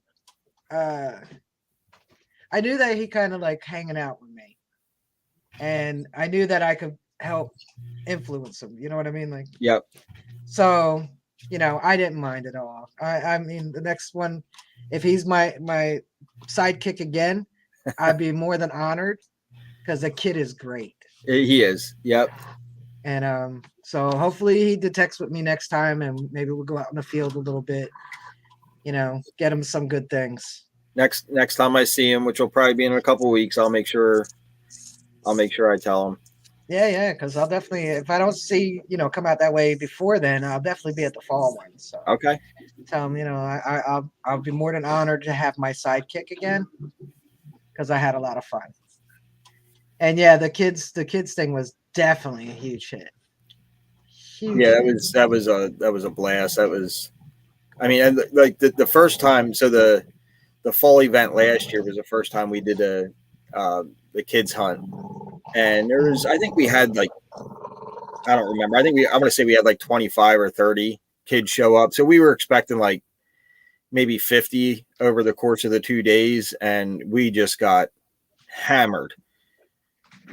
uh, I knew that he kind of like hanging out with me, and I knew that I could help influence him. You know what I mean? Like, Yep. so I didn't mind at all. I mean, the next one, if he's my sidekick again, I'd be more than honored because the kid is great. He is. Yep. And so hopefully he detects with me next time, and maybe we'll go out in the field a little bit, get him some good things. Next time I see him, which will probably be in a couple weeks, I'll make sure I tell him. Yeah, because I'll definitely, if I don't see, come out that way before then, I'll definitely be at the fall one. So Okay. tell him, I'll be more than honored to have my sidekick again because I had a lot of fun. And yeah, the kids thing was definitely a huge hit. Huge Yeah, hit. that was a blast. That was, I mean, and like the first time. So the fall event last year was the first time we did the kids hunt, and there was, I think we had like, I don't remember. I'm gonna say we had like 25 or 30 kids show up. So we were expecting like maybe 50 over the course of the 2 days, and we just got hammered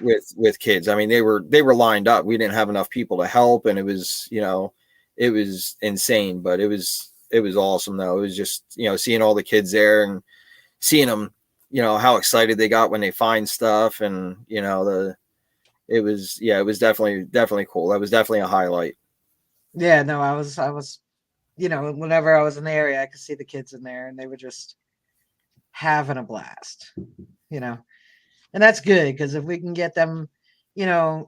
with kids. I mean, they were lined up. We didn't have enough people to help, and it was, it was insane, but it was awesome though. It was just, seeing all the kids there and seeing them, how excited they got when they find stuff, and it was, yeah, it was definitely cool. That was definitely a highlight. Yeah, no, I was, whenever I was in the area, I could see the kids in there, and they were just having a blast, you know, and that's good because if we can get them, young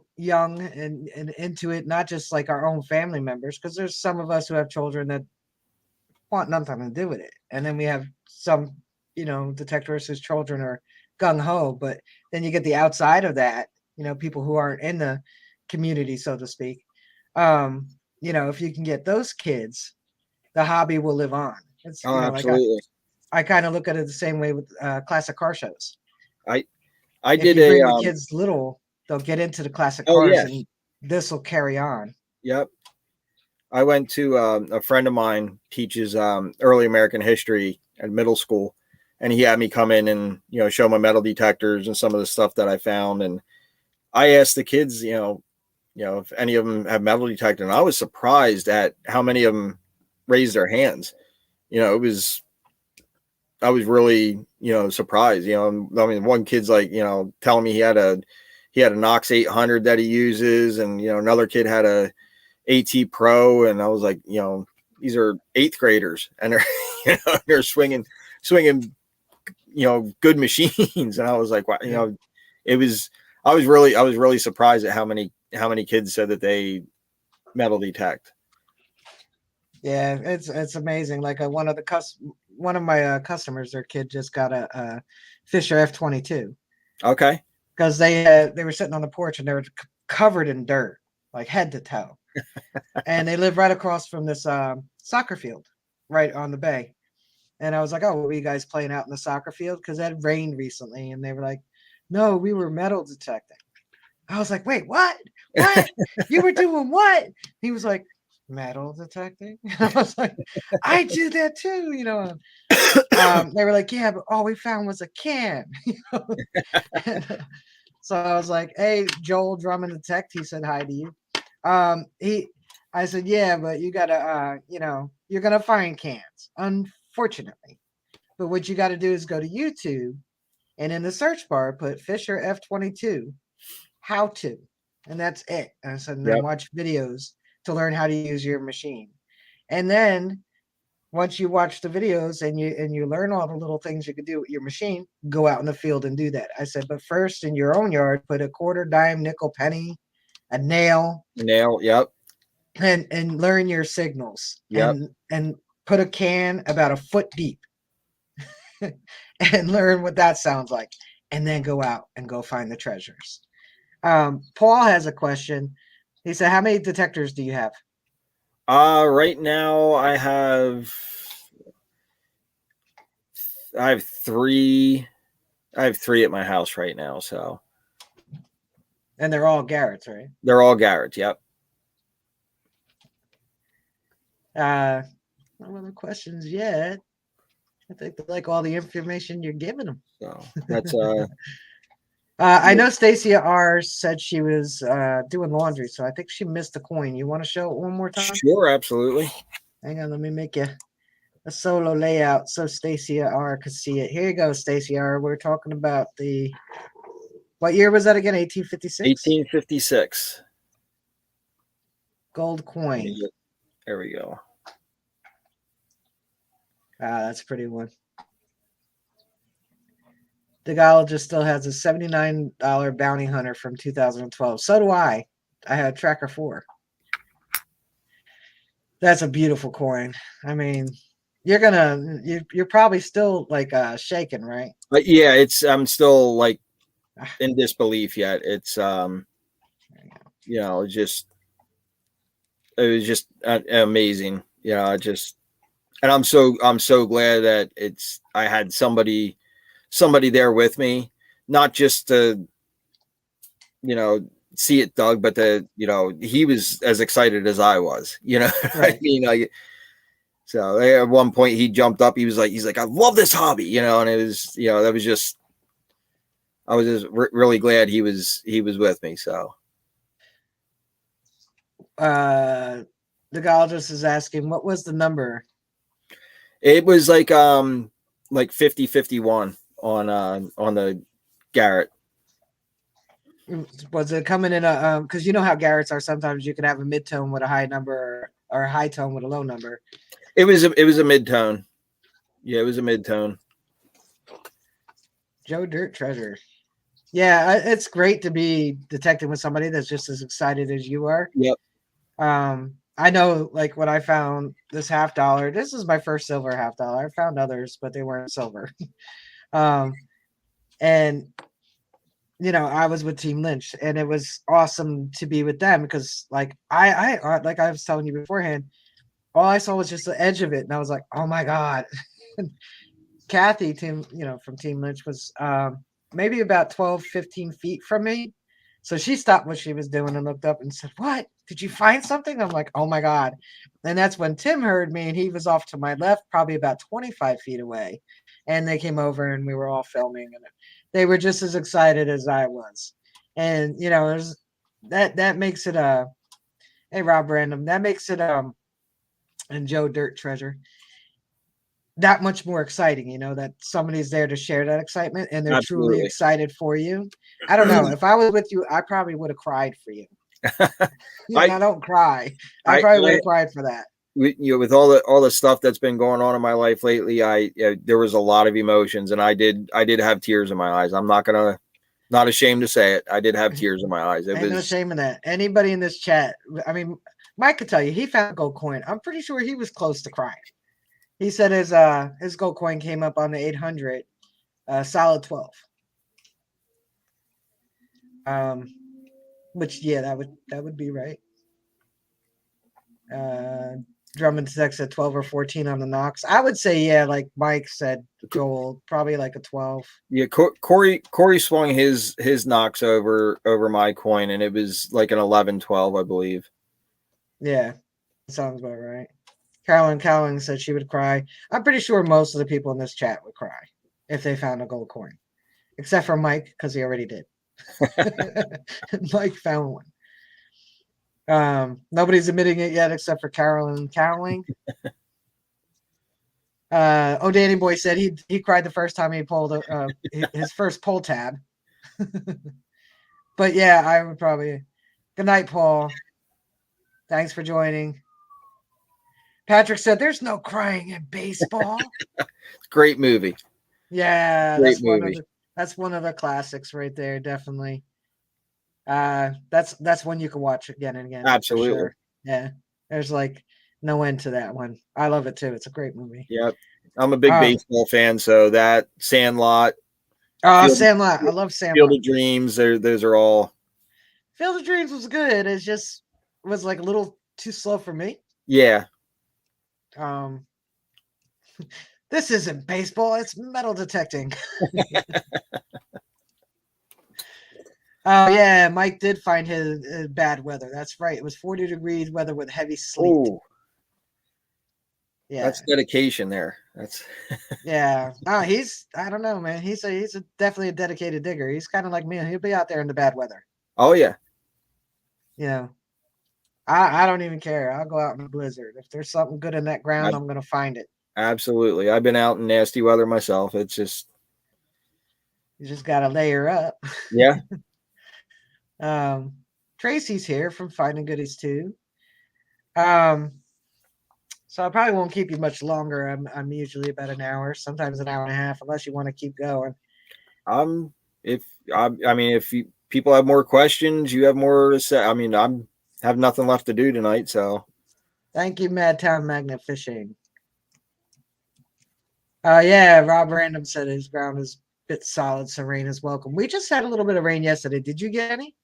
and into it, not just like our own family members, because there's some of us who have children that want nothing to do with it, and then we have some, detectorists whose children are gung ho, but then you get the outside of that, people who aren't in the community, so to speak. Um, if you can get those kids, the hobby will live on. It's Oh, like absolutely. I kind of look at it the same way with classic car shows. I I If did you a bring the kids little, they'll get into the classic oh cars, yes, and this will carry on. yep. I went to a friend of mine teaches early American history at middle school, and he had me come in and show my metal detectors and some of the stuff that I found. And I asked the kids, if any of them have metal detector, and I was surprised at how many of them raised their hands. It was, I was really surprised. I mean, one kid's like telling me he had a Knox 800 that he uses, and another kid had a AT Pro, and I was like, these are eighth graders, and they're they're swinging good machines, and I was like, wow, it was. I was really surprised at how many kids said that they metal detect. Yeah, it's amazing. Like one of my customers, their kid just got a Fisher F-22 Okay. because they were sitting on the porch and they were covered in dirt, like head to toe, and they live right across from this soccer field. right on the bay. And I was like, oh, were you guys playing out in the soccer field? Because it had rained recently. And they were like, no, we were metal detecting. I was like, wait, what? What? You were doing what? He was like, metal detecting. I was like, I do that too, you know. They were like, yeah, but all we found was a can. So I was like, hey, Joel Drummond Detect. He said hi to you. I said, yeah, but you gotta, you're gonna find cans, unfortunately. But what you got to do is go to YouTube and in the search bar put Fisher F22 how to, and that's it. And I said, and then watch videos to learn how to use your machine. And then once you watch the videos and you learn all the little things you can do with your machine, go out in the field and do that. I said, but first in your own yard, put a quarter, dime, nickel, penny, a nail, Yep. And learn your signals. Yep. And put a can about a foot deep and learn what that sounds like. And then go out and go find the treasures. Paul has a question. He said, how many detectors do you have? Right now I have three. I have three at my house right now. So. And they're all Garrett's, right? They're all Garrett's. Yep. No other questions yet. I think they like all the information you're giving them. So that's I know Stacia R said she was doing laundry, so I think she missed a coin. You want to show it one more time? Sure, absolutely. Hang on, let me make you a solo layout so Stacia R could see it. Here you go, Stacia R. We're talking about what year was that again? 1856? 1856. Gold coin. There we go. That's a pretty one. The gyologist still has a $79 bounty hunter from 2012. So do I. I had Tracker 4. That's a beautiful coin. I mean, you're probably still like shaking, right? Yeah, I'm still like in disbelief yet. It's it was just amazing. And I'm so glad that I had somebody there with me, not just to see it dug, but he was as excited as I was. Right. I mean, so at one point he jumped up. He's like, I love this hobby, and it was, that was just, I was just really glad he was with me. So, the gyologist is asking, what was the number? it was like 50-51 on the Garrett. Was it coming in a because you know how Garrett's are, sometimes you can have a mid-tone with a high number or a high tone with a low number. It was a mid-tone. Yeah, it was a mid-tone. Joe Dirt Treasure. Yeah, it's great to be detecting with somebody that's just as excited as you are. Yep. I know, like when I found this $50, this is my first silver $50. I found others, but they weren't silver. And I was with Team Lynch, and it was awesome to be with them because, like I like I was telling you beforehand, all I saw was just the edge of it, and I was like, oh my god. Kathy, from Team Lynch was maybe about 12, 15 feet from me. So she stopped what she was doing and looked up and said, what? Did you find something? I'm like, oh my God. And that's when Tim heard me, and he was off to my left, probably about 25 feet away. And they came over and we were all filming, and they were just as excited as I was. And, there's that makes it hey, Rob Random, that makes it and Joe Dirt Treasure that much more exciting, that somebody's there to share that excitement and they're Absolutely. truly excited for you. I don't know. If I was with you, I probably would have cried for you. I don't cry. I probably would have cried for that. With all the stuff that's been going on in my life lately, there was a lot of emotions, and I did have tears in my eyes. I'm not ashamed to say it. I did have tears in my eyes. Ain't no shame in that. Anybody in this chat, I mean, Mike could tell you, he found a gold coin. I'm pretty sure he was close to crying. He said his gold coin came up on the 800, solid 12. Which that would be right. Drummond Sex at 12 or 14 on the knocks. I would say, yeah, like Mike said, Joel, probably like a 12. Yeah, Corey swung his knocks over my coin, and it was like an 11-12, I believe. Yeah, sounds about right. Carolyn Cowling said she would cry. I'm pretty sure most of the people in this chat would cry if they found a gold coin, except for Mike, because he already did. Mike found one. Nobody's admitting it yet except for Carolyn Cowling. Danny Boy said he cried the first time he pulled his first pull tab. But yeah, I would probably. Good night, Paul. Thanks for joining. Patrick said, "There's no crying in baseball." Great movie. Yeah, Great movie. That's one of the classics right there, definitely. That's one you can watch again and again. Absolutely. For sure. Yeah, there's like no end to that one. I love it too. It's a great movie. Yep, I'm a big baseball fan, so that Sandlot. Sandlot. I love Sandlot. Field of Dreams. Those are all. Field of Dreams was good. It just was like a little too slow for me. Yeah. This isn't baseball. It's metal detecting. Oh yeah, Mike did find his bad weather. That's right. It was 40 degrees weather with heavy sleet. Ooh. Yeah, that's dedication there. That's yeah. Oh, I don't know, man. He's definitely a dedicated digger. He's kind of like me. He'll be out there in the bad weather. Oh yeah. You know, I don't even care. I'll go out in a blizzard. If there's something good in that ground, I'm gonna find it. Absolutely. I've been out in nasty weather myself. It's just you just gotta layer up. Yeah. Tracy's here from Finding Goodies too. So I probably won't keep you much longer. I'm usually about an hour, sometimes an hour and a half, unless you want to keep going. If people have more questions, you have more to say. I mean, have nothing left to do tonight, so. Thank you, Madtown Magnet Fishing. Yeah, Rob Random said his ground is a bit solid, so rain is welcome. We just had a little bit of rain yesterday. Did you get any?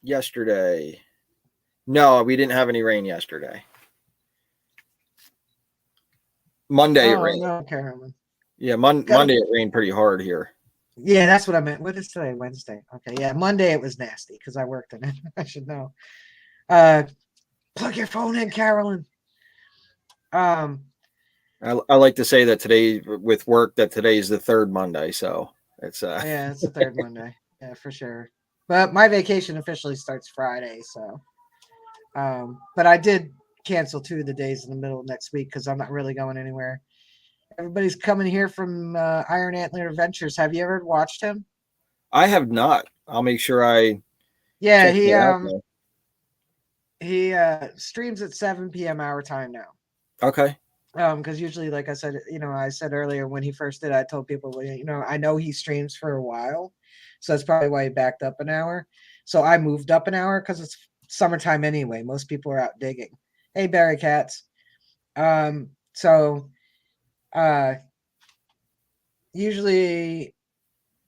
Yesterday. No, we didn't have any rain yesterday. Monday it rained. No, Carolyn. Yeah, Monday it rained pretty hard here. Yeah, that's what I meant. What is today? Wednesday. Okay, yeah, Monday it was nasty because I worked in it. I should know. Plug your phone in, Carolyn. I like to say that today with work that today is the third Monday, so it's yeah, it's the third Monday. Yeah, for sure. But my vacation officially starts Friday, so but I did cancel 2 of the days in the middle of next week because I'm not really going anywhere. Everybody's coming here from Iron Antler Adventures. Have you ever watched him? I have not. I'll make sure I. Yeah, he streams at 7 p.m. our time now. Okay. Because usually, like I said, I said earlier when he first did, I told people, I know he streams for a while, so that's probably why he backed up an hour. So I moved up an hour because it's summertime anyway. Most people are out digging. Hey, Barry Cats. Usually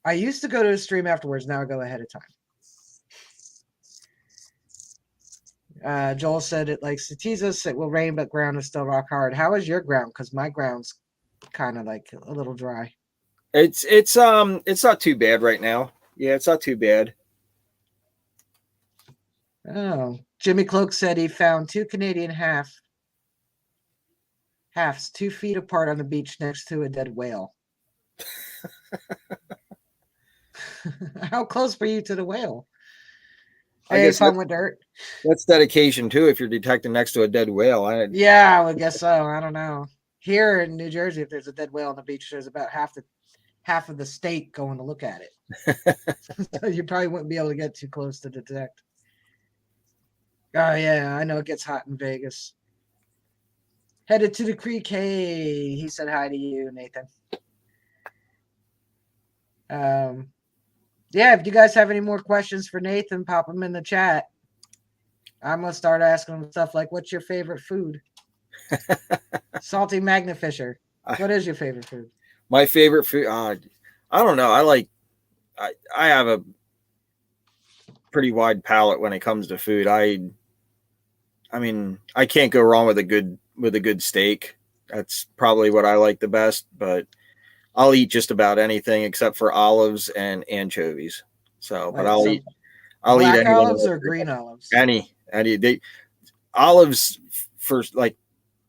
I used to go to a stream afterwards. Now I go ahead of time. Joel said it likes to tease us. It will rain, but ground is still rock hard. How is your ground? Because my ground's kind of like a little dry. It's not too bad right now. Yeah, it's not too bad. Oh, Jimmy Cloak said he found 2 Canadian halves 2 feet apart on the beach next to a dead whale. How close were you to the whale? I guess fun with dirt. That's dedication too. If you're detecting next to a dead whale, yeah, I would guess so. I don't know. Here in New Jersey, if there's a dead whale on the beach, there's about half of the state going to look at it. So you probably wouldn't be able to get too close to detect. Oh yeah, I know it gets hot in Vegas. Headed to the creek. Hey, he said hi to you, Nathan. Yeah, if you guys have any more questions for Nathan, pop them in the chat. I'm gonna start asking him stuff like, "What's your favorite food?" Salty Magnafisher. What is your favorite food? My favorite food. I don't know. I have a pretty wide palate when it comes to food. I mean, I can't go wrong with a good steak. That's probably what I like the best, but I'll eat just about anything except for olives and anchovies. So, but Wait, so I'll eat black anything. olives or green olives? Any olives first, like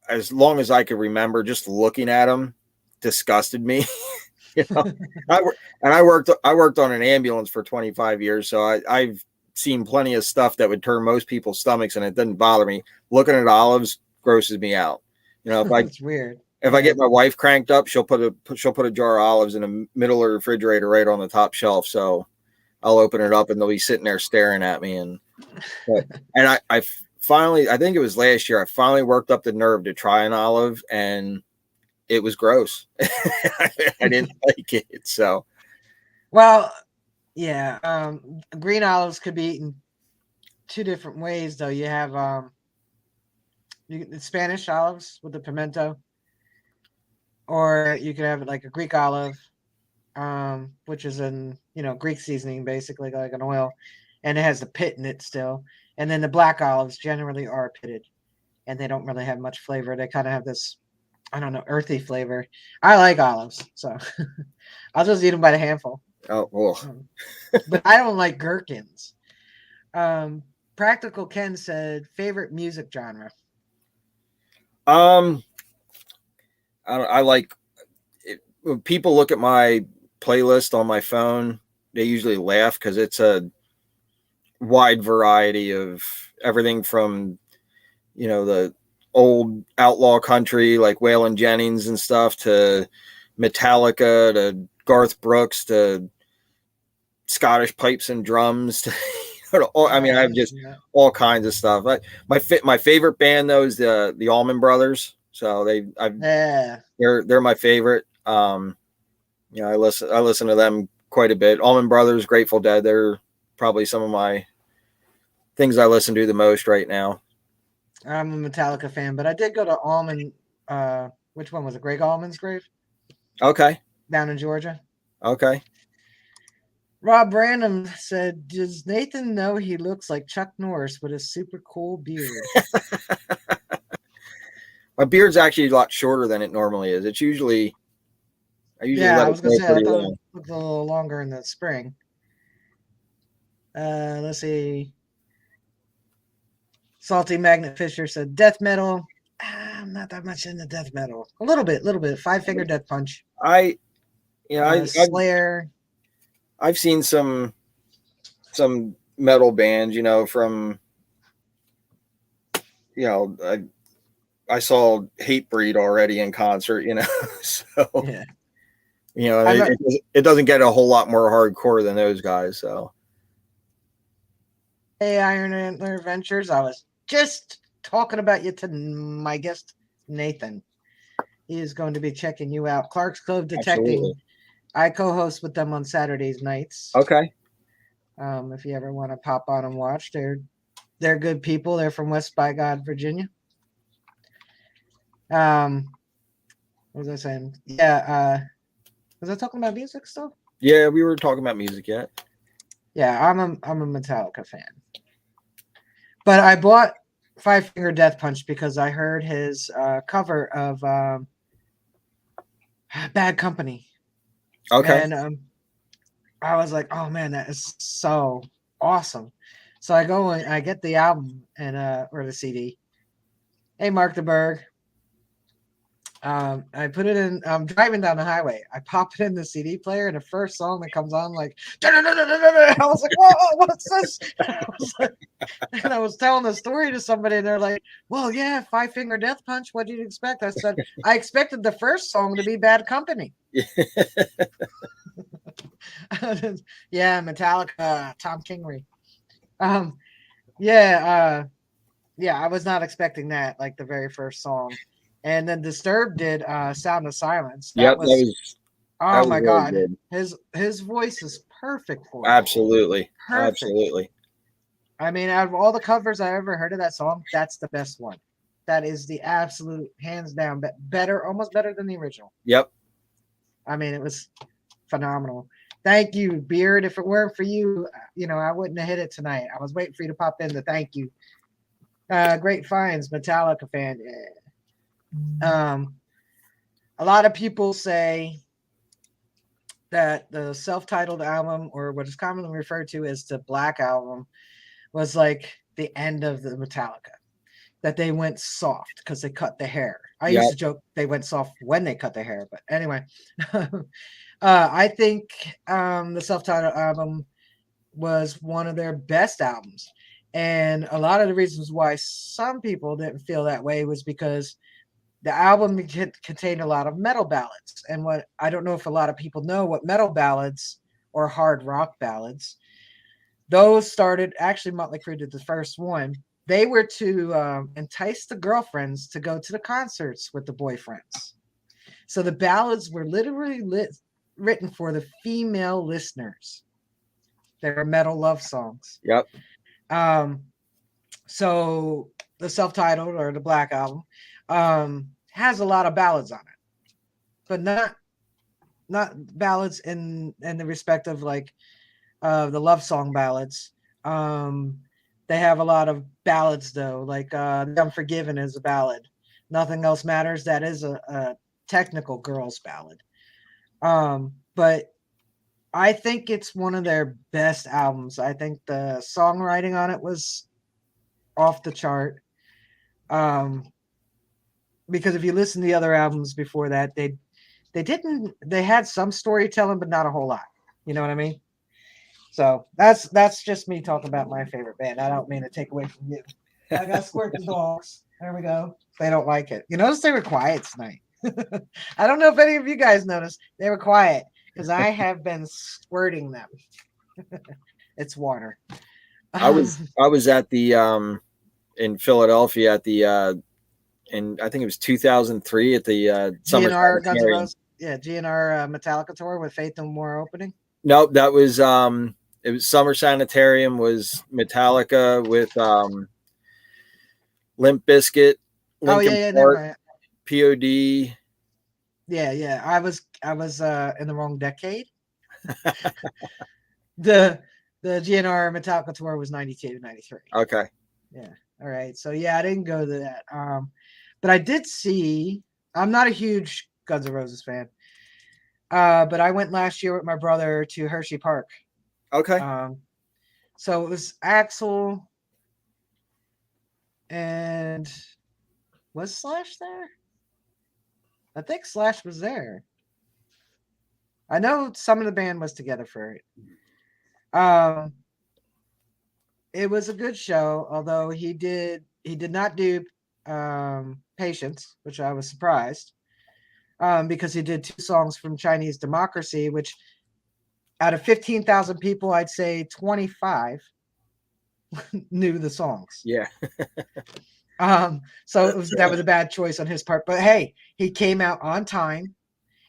as long as I could remember, just looking at them disgusted me. you know, I worked on an ambulance for 25 years, so I've seen plenty of stuff that would turn most people's stomachs, and it doesn't bother me. Looking at olives grosses me out. It's weird. If I get my wife cranked up, she'll put a jar of olives in the middle of the refrigerator right on the top shelf. So I'll open it up and they'll be sitting there staring at me. And I finally, I think it was last year, I finally worked up the nerve to try an olive, and it was gross. I didn't like it. So, well, yeah, green olives could be eaten two different ways, though. You have the Spanish olives with the pimento, or you could have it like a Greek olive, which is in Greek seasoning, basically like an oil, and it has the pit in it still. And then the black olives generally are pitted, and they don't really have much flavor. They kind of have this, I don't know, earthy flavor. I like olives, so I'll just eat them by the handful. oh, well. But I don't like gherkins. Practical Ken said favorite music genre. I like it. When people look at my playlist on my phone, they usually laugh because it's a wide variety of everything from the old outlaw country like Waylon Jennings and stuff to Metallica to Garth Brooks to Scottish pipes and drums to, I mean, I have just all kinds of stuff. My favorite band though is the Allman Brothers. So they're my favorite. I listen to them quite a bit. Allman Brothers, Grateful Dead, they're probably some of my things I listen to the most right now. I'm a Metallica fan, but I did go to Allman. Which one was it? Greg Allman's grave? Okay. Down in Georgia. Okay. Rob Random said, does Nathan know he looks like Chuck Norris with a super cool beard? My beard's actually a lot shorter than it normally is. It's usually I was gonna say I thought it looked a little longer in the spring. Let's see. Salty Magnet Fisher said death metal. I'm not that much into death metal. A little bit. Five Finger Death Punch. Slayer. I've seen some metal bands, from I saw Hatebreed already in concert, so yeah. It doesn't get a whole lot more hardcore than those guys. So, hey, Iron Antler Ventures, I was just talking about you to my guest Nathan. He is going to be checking you out. Clark's Cove Detecting. Absolutely. I co-host with them on Saturdays nights. Okay. If you ever want to pop on and watch, they're good people. They're from West by God, Virginia. What was I saying? Yeah. Was I talking about music still? Yeah, we were talking about music yet. Yeah, I'm a Metallica fan. But I bought Five Finger Death Punch because I heard his cover of Bad Company. Okay. And I was like, oh man, that is so awesome. So I go and I get the album and or the CD. Hey, Mark the Berg. I put it in. I'm driving down the highway. I pop it in the CD player, and the first song that comes on, like, I was like, "Whoa, what's this?" And I was telling the story to somebody, and they're like, "Well, yeah, Five Finger Death Punch. What did you expect?" I said, "I expected the first song to be Bad Company." Yeah, Metallica, Tom Kingery. Yeah, I was not expecting that. Like the very first song. And then Disturbed did Sound of Silence. That was oh my God. Good. His voice is perfect for it. Absolutely. Perfect. Absolutely. I mean, out of all the covers I ever heard of that song, that's the best one. That is the absolute hands down better, almost better than the original. Yep. I mean, it was phenomenal. Thank you, Beard. If it weren't for you, I wouldn't have hit it tonight. I was waiting for you to pop in to thank you. Great finds, Metallica fan. A lot of people say that the self-titled album, or what is commonly referred to as the Black Album, was like the end of the Metallica. That they went soft because they cut the hair. I used to joke they went soft when they cut their hair, but anyway. I think the self-titled album was one of their best albums. And a lot of the reasons why some people didn't feel that way was because the album contained a lot of metal ballads. And what I don't know if a lot of people know what metal ballads or hard rock ballads, those started, actually Motley Crue did the first one. They were to entice the girlfriends to go to the concerts with the boyfriends. So the ballads were literally written for the female listeners. They were metal love songs. Yep. So the self-titled or the Black Album has a lot of ballads on it, but not ballads in the respect of like the love song ballads. They have a lot of ballads though, like The Unforgiven is a ballad. Nothing Else Matters, that is a technical girls ballad. But I think it's one of their best albums. I think the songwriting on it was off the chart. Because if you listen to the other albums before that, they had some storytelling, but not a whole lot. You know what I mean? So that's just me talking about my favorite band. I don't mean to take away from you. I got Squirt the dogs. There we go. They don't like it. You notice they were quiet tonight. I don't know if any of you guys noticed. They were quiet because I have been squirting them. It's water. I was at the in Philadelphia at the and I think it was 2003 at the Summer GNR Guns N' Roses. Yeah, GNR Metallica tour with Faith No More opening. Nope, that was it was Summer Sanitarium was Metallica with Limp Bizkit, Linkin Park, POD. Yeah. I was in the wrong decade. the GNR Metallica tour was 92, 93. Okay. Yeah. All right. So yeah, I didn't go to that. But I did see, I'm not a huge Guns N' Roses fan. But I went last year with my brother to Hershey Park. Okay. So it was Axl and was Slash there? I think Slash was there. I know some of the band was together for it. It was a good show, although he did not do Patience, which I was surprised. Because he did 2 songs from Chinese Democracy, which out of 15,000 people, I'd say 25 knew the songs. Yeah. So that was a bad choice on his part. But hey, he came out on time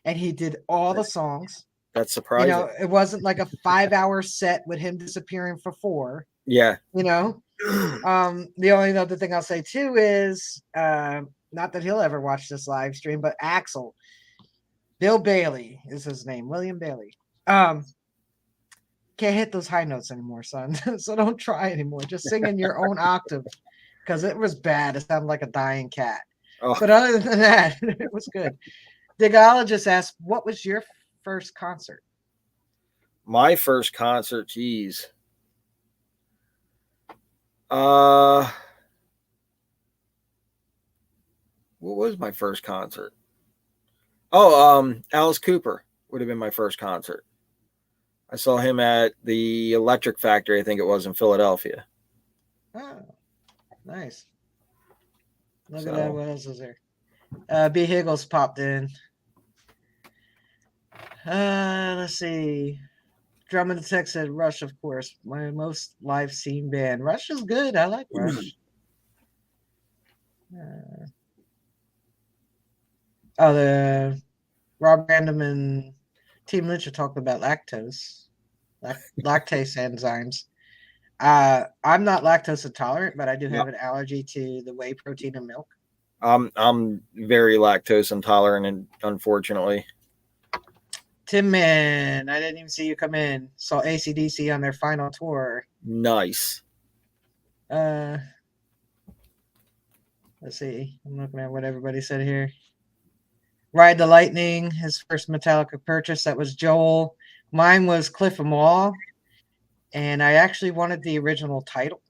and he did all the songs. That's surprising. You know, it wasn't like a 5-hour set with him disappearing for 4. Yeah. You know, the only other thing I'll say too is not that he'll ever watch this live stream, but Axl, Bill Bailey is his name, William Bailey. Can't hit those high notes anymore, son. So don't try anymore. Just sing in your own octave, because it was bad. It sounded like a dying cat. Oh. But other than that, it was good. Digologist asked, "What was your first concert?" My first concert, geez. What was my first concert? Oh, Alice Cooper would have been my first concert. I saw him at the Electric Factory, I think it was, in Philadelphia. Oh, nice. Look at that. What else is there? B. Higgles popped in. Let's see. Drum and the Tech said Rush, of course. My most live seen band. Rush is good. I like Rush. The Rob Random and Team Lynch are talking about lactase enzymes. I'm not lactose intolerant, but I do have an allergy to the whey protein in milk. I'm very lactose intolerant, and unfortunately. Tim Man, I didn't even see you come in. Saw AC/DC on their final tour. Nice. Let's see. I'm looking at what everybody said here. Ride the Lightning, his first Metallica purchase. That was Joel. Mine was Cliff 'Em All. And I actually wanted the original title,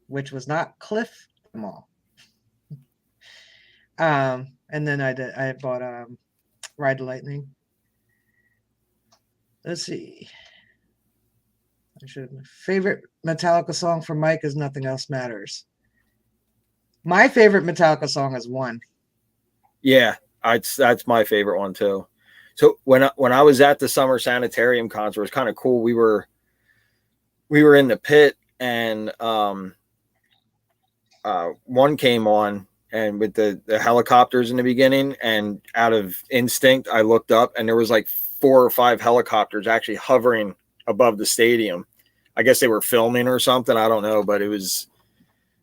which was not Cliff 'Em All. And then I bought Ride the Lightning. Let's see. Favorite Metallica song for Mike is Nothing Else Matters. My favorite Metallica song is One. Yeah, that's my favorite one too. So when I was at the Summer Sanitarium concert, it was kind of cool. We were in the pit, and One came on, and with the helicopters in the beginning, and out of instinct, I looked up, and there was like 4 or 5 helicopters actually hovering above the stadium. I guess they were filming or something. I don't know, but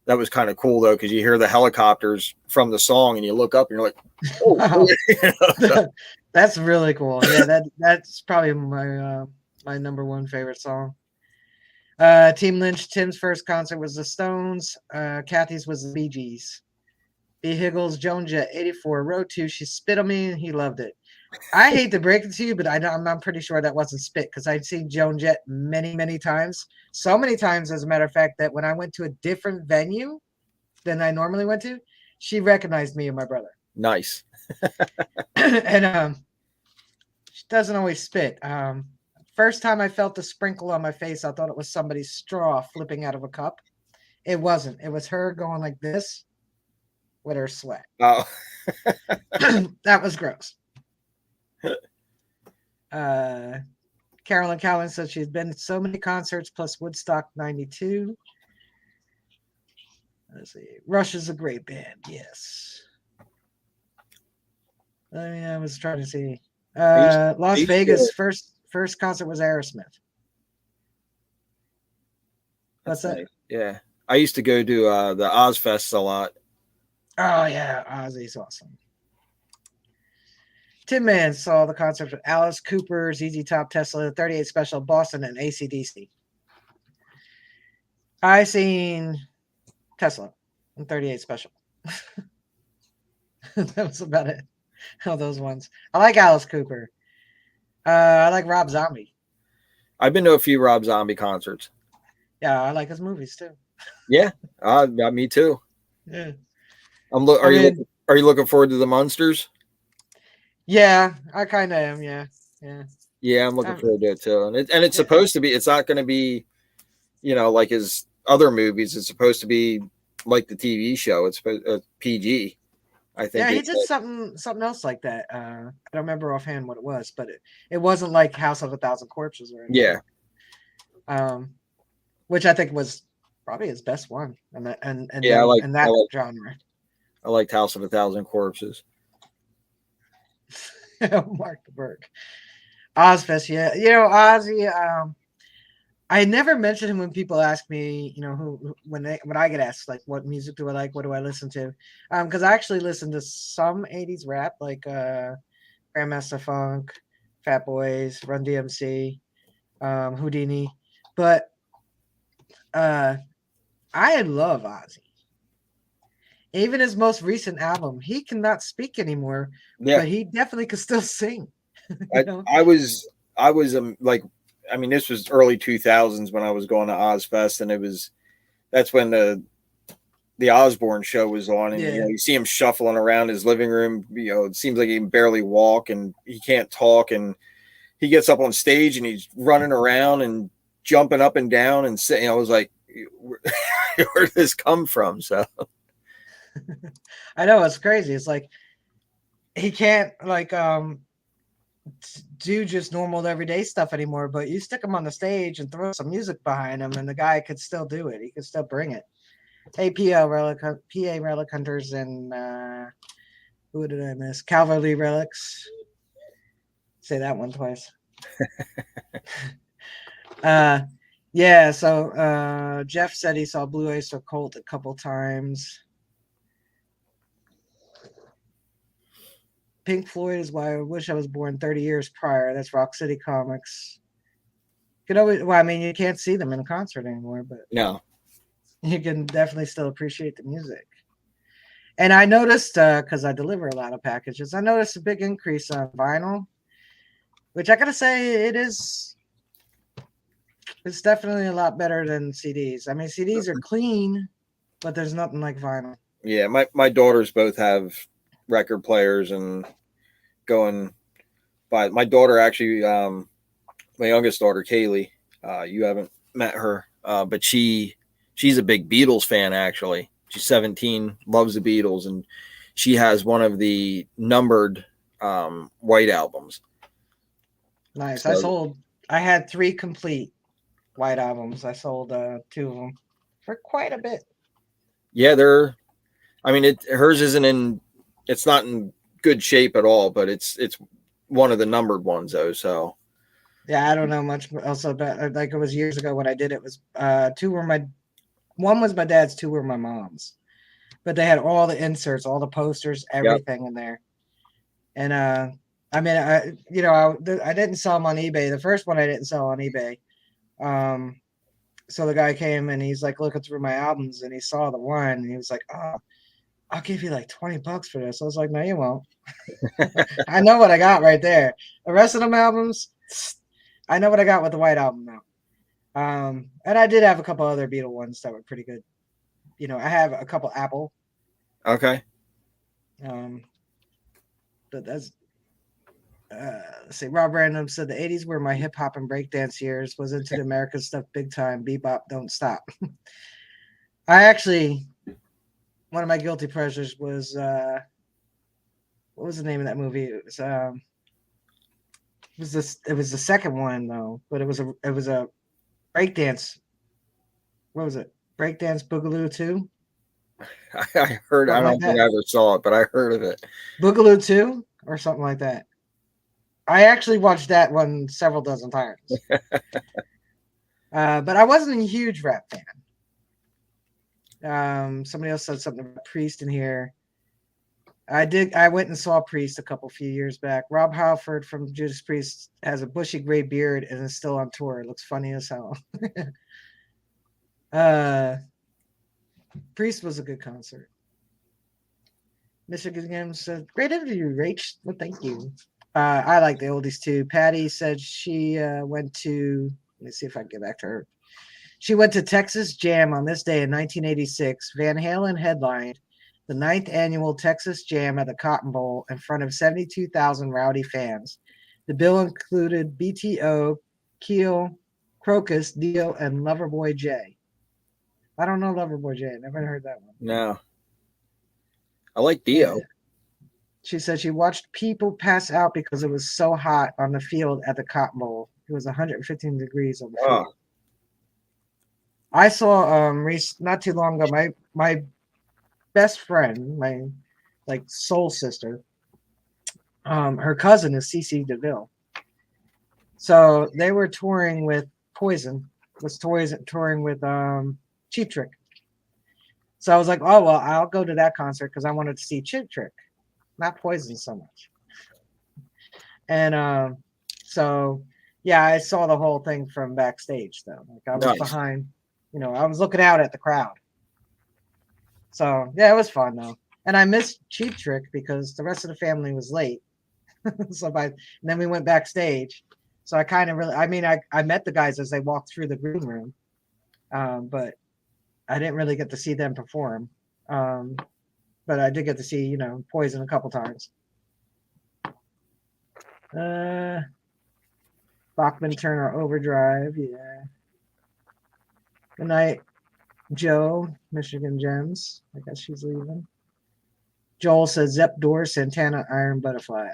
that was kind of cool though, because you hear the helicopters from the song, and you look up, and you're like, "Oh, wow. So, that's really cool." Yeah, that's probably my number one favorite song. Team Lynch, Tim's first concert was the Stones. Kathy's was the Bee Gees. B. Higgles, Joan Jett, 84, Row 2. She spit on me, and he loved it. I hate to break it to you, but I'm pretty sure that wasn't spit, because I've seen Joan Jett many, many times. So many times, as a matter of fact, that when I went to a different venue than I normally went to, she recognized me and my brother. Nice. And she doesn't always spit. First time I felt the sprinkle on my face, I thought it was somebody's straw flipping out of a cup. It wasn't. It was her going like this with her sweat. Oh. That was gross. Carolyn Cowan said she's been to so many concerts plus Woodstock 92. Let's see. Rush is a great band. Yes. I was trying to see. Las Vegas first concert was Aerosmith. What's that? Nice. Yeah. I used to go to the Ozfest a lot. Oh, yeah. Ozzy's awesome. Tim Mann saw the concert with Alice Cooper, ZZ Top, Tesla, 38 Special, Boston, and AC/DC. I seen Tesla and 38 Special. That was about it. All those ones. I like Alice Cooper. I like Rob Zombie. I've been to a few Rob Zombie concerts. Yeah, I like his movies too. Yeah, me too. Yeah. Are you looking forward to the Munsters? Yeah, I kind of am. Yeah. Yeah, I'm looking forward to it too. And it's supposed to be. It's not going to be, like his other movies. It's supposed to be like the TV show. It's PG. I think. Yeah, he did something else like that. I don't remember offhand what it was, but it wasn't like House of a Thousand Corpses or anything. Yeah. Which I think was probably his best one, in that genre. I liked House of a Thousand Corpses. Mark the Berg. Ozfest, yeah. Ozzy, I never mention him when people ask me, when I get asked, like, what music do I like? What do I listen to? Because I actually listen to some 80s rap, like Grandmaster Funk, Fat Boys, Run DMC, Houdini. But I love Ozzy. Even his most recent album, he cannot speak anymore, but he definitely could still sing. I was this was early 2000s when I was going to Ozfest, and that's when the Osbourne show was on, and you see him shuffling around his living room. It seems like he can barely walk and he can't talk, and he gets up on stage and he's running around and jumping up and down and sitting. I was like, where did this come from? So I know, it's crazy. It's like he can't do just normal everyday stuff anymore, but you stick him on the stage and throw some music behind him and the guy could still do it. He could still bring it. Hey, PA Relic Hunters and who did I miss? Calvary Relics. Say that one twice. Yeah, so Jeff said he saw Blue Oyster Cult a couple times. Pink Floyd is why I wish I was born 30 years prior. That's Rock City Comics. You can't see them in concert anymore, but no, you can definitely still appreciate the music. And I noticed, because I deliver a lot of packages, I noticed a big increase on vinyl, which I gotta say it's definitely a lot better than CDs. I mean, CDs are clean, but there's nothing like vinyl. Yeah, my daughters both have record players and going by. My daughter actually, my youngest daughter Kaylee, you haven't met her, but she's a big Beatles fan. Actually, she's 17, loves the Beatles, and she has one of the numbered White albums. Nice. So, I had 3 complete White albums. I sold 2 of them for quite a bit. Yeah, I mean, hers isn't in. It's not in good shape at all, but it's one of the numbered ones though. So yeah, I don't know much else about. Like it was years ago when I did it. It was 2 were one was my dad's, 2 were my mom's, but they had all the inserts, all the posters, everything in there. And I mean, I didn't sell them on eBay. The first one I didn't sell on eBay. So the guy came and he's like looking through my albums and he saw the one and he was like, "Oh, I'll give you like $20 for this." I was like, "No, you won't." I know what I got right there. The rest of them albums, I know what I got with the White Album now. And I did have a couple other Beatle ones that were pretty good. I have a couple Apple. okay. But that's let's see. Rob Random said the 80s were my hip hop and breakdance years. Was into the American stuff big time. Bebop, don't stop. I actually, one of my guilty pleasures was what was the name of that movie? It was the second one though, but it was a breakdance. What was it? Breakdance Boogaloo 2? I heard. Something I like don't think that. I ever saw it, but I heard of it. Boogaloo 2 or something like that. I actually watched that one several dozen times. But I wasn't a huge rap fan. Somebody else said something about Priest in here. I went and saw Priest a few years back. Rob Halford from Judas Priest has a bushy gray beard and is still on tour. It looks funny as hell. Priest was a good concert. Michigan Games said, "Great interview, Rach." Well, thank you. I like the oldies too. Patty said she went to. Let me see if I can get back to her. She went to Texas Jam on this day in 1986. Van Halen headlined the 9th annual Texas Jam at the Cotton Bowl in front of 72,000 rowdy fans. The bill included BTO, Keel, Crocus, Dio, and Loverboy J. I don't know Loverboy J. Never heard that one. No. I like Dio. Yeah. She said she watched people pass out because it was so hot on the field at the Cotton Bowl. It was 115 degrees on the field. I saw not too long ago my best friend, my like soul sister, her cousin is CC DeVille. So they were touring with Poison, was touring with Cheap Trick. So I was like, oh well, I'll go to that concert because I wanted to see Cheap Trick, not Poison so much. And so yeah, I saw the whole thing from backstage though. Like I was behind, I was looking out at the crowd. So yeah, it was fun though. And I missed Cheap Trick because the rest of the family was late. And then we went backstage. So I kind of I met the guys as they walked through the green room. But I didn't really get to see them perform. But I did get to see, Poison a couple times. Bachman Turner Overdrive, yeah. Good night, Joe, Michigan Gems. I guess she's leaving. Joel says Zep Door, Santana, Iron Butterfly.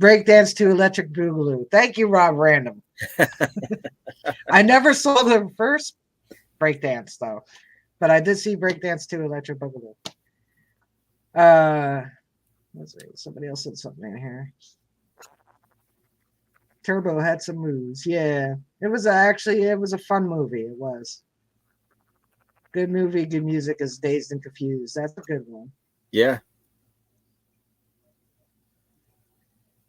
Breakdance to Electric Boogaloo. Thank you, Rob Random. I never saw the first breakdance though, but I did see Breakdance to Electric Boogaloo. Let's see. Somebody else said something in here. Turbo had some moves. Yeah, it was a fun movie. It was good movie, good music. Is Dazed and Confused. That's a good one. Yeah.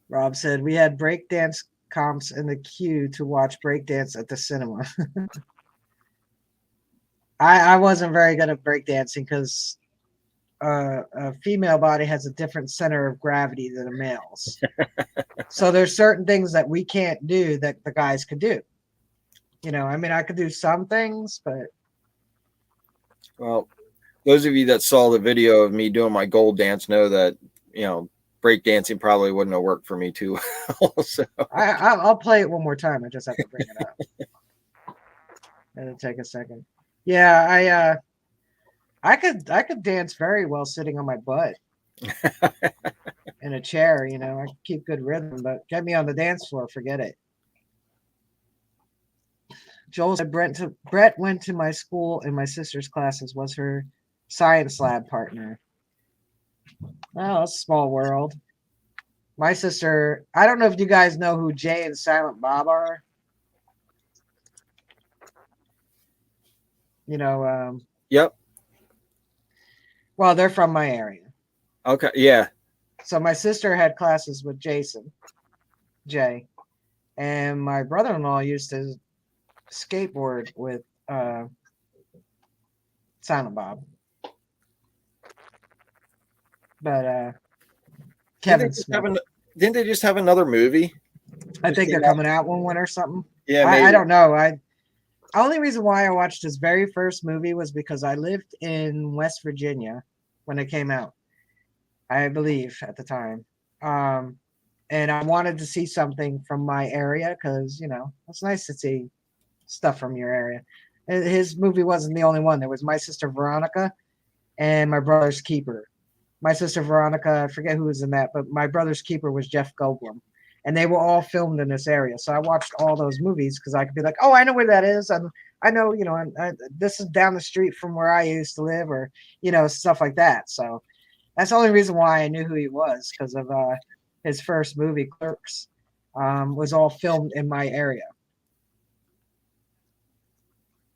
Rob said we had breakdance comps in the queue to watch breakdance at the cinema. I wasn't very good at breakdancing because a female body has a different center of gravity than a male's. So there's certain things that we can't do that the guys could do. You know, I mean, I could do some things, but Well, those of you that saw the video of me doing my gold dance know that, you know, break dancing probably wouldn't have worked for me too well. So I'll play it one more time. I just have to bring it up. It'll take a second. Yeah, I could dance very well sitting on my butt in a chair. You know, I keep good rhythm, but get me on the dance floor, forget it. Joel said Brett went to my school and my sister's classes, was her science lab partner. Oh, it's a small world. My sister, I don't know if you guys know who Jay and Silent Bob are. You know, yep. Well, they're from my area. Okay. Yeah. So my sister had classes with Jay, and my brother-in-law used to skateboard with Silent Bob. But Kevin Smith. Didn't they just have another movie? I think they're coming out one or something. Yeah, I don't know. Only reason why I watched his very first movie was because I lived in West Virginia when it came out, I believe at the time. And I wanted to see something from my area because, you know, it's nice to see stuff from your area. And his movie wasn't the only one. There was My Sister Veronica and My Brother's Keeper. My Sister Veronica, I forget who was in that, but My Brother's Keeper was Jeff Goldblum. And they were all filmed in this area. So I watched all those movies because I could be like, oh, I know where that is. I know, you know, this is down the street from where I used to live, or, you know, stuff like that. So that's the only reason why I knew who he was, because of his first movie, Clerks, was all filmed in my area.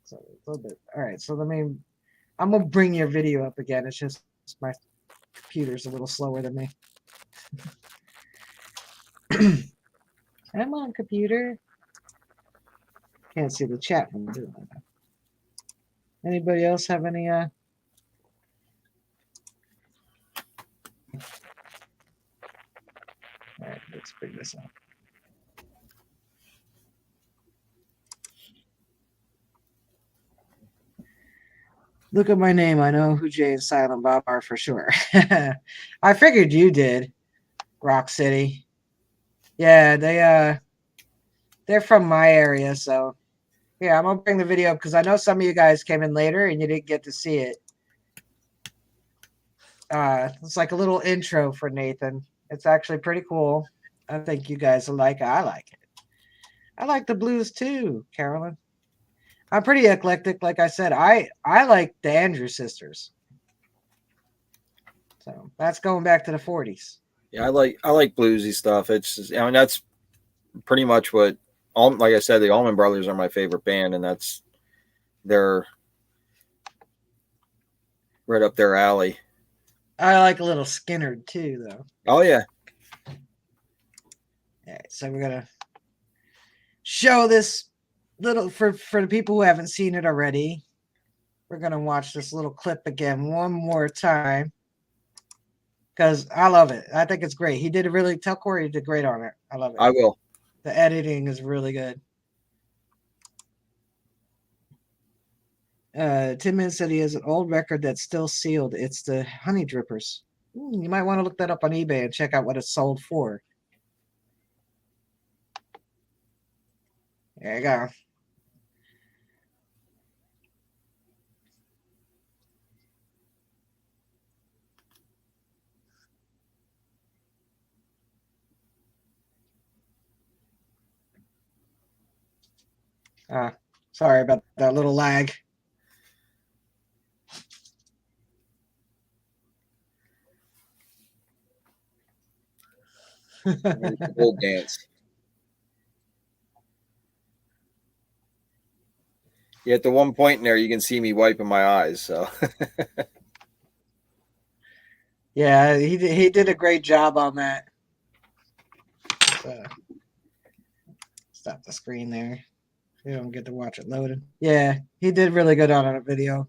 So a little bit. All right. So I'm going to bring your video up again. It's just my computer's a little slower than me. Come on, computer. Can't see the chat when I'm doing that. Anybody else have any all right, let's bring this up. Look at my name. I know who Jay and Silent Bob are for sure. I figured you did. Rock City. Yeah, they're from my area, so yeah, I'm gonna bring the video up because I know some of you guys came in later and you didn't get to see it. It's like a little intro for Nathan. It's actually pretty cool. I think you guys will like it. I like it. I like the blues too, Carolyn. I'm pretty eclectic. Like I said, I like the Andrews Sisters. So that's going back to the 40s. Yeah, I like bluesy stuff. It's just, I mean, that's pretty much what like I said, the Allman Brothers are my favorite band, and they're right up their alley. I like a little Skinner too, though. Oh yeah. All right, so we're gonna show this little for the people who haven't seen it already. We're gonna watch this little clip again one more time because I love it. I think it's great. He did a really tell Corey he did great on it. I love it. I will. The editing is really good. Tim said he has an old record that's still sealed. It's the Honey Drippers. You might want to look that up on eBay and check out what it's sold for. There you go. Sorry about that little lag. Old dance. Yeah, at the one point in there, you can see me wiping my eyes. So, yeah, he did a great job on that. Stop the screen there. You don't get to watch it loaded. Yeah, he did really good on a video.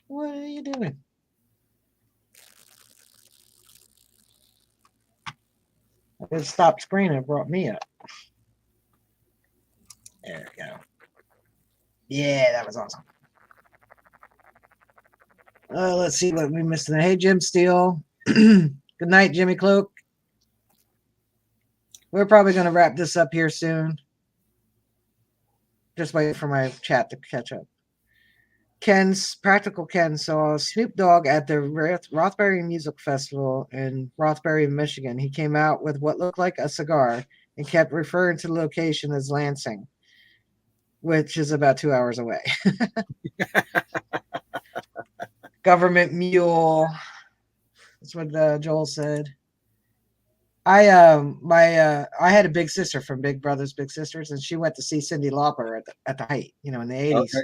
What are you doing? It stopped screening and brought me up. There we go. Yeah, that was awesome. Let's see what we missed. Hey, Jim Steele. Good night, Jimmy Cloak. We're probably going to wrap this up here soon. Just wait for my chat to catch up. Practical Ken saw Snoop Dogg at the Rothbury Music Festival in Rothbury, Michigan. He came out with what looked like a cigar and kept referring to the location as Lansing, which is about 2 hours away. Government mule. That's what Joel said. I had a big sister from Big Brothers Big Sisters, and she went to see Cyndi Lauper at the height, in the 80s. Okay.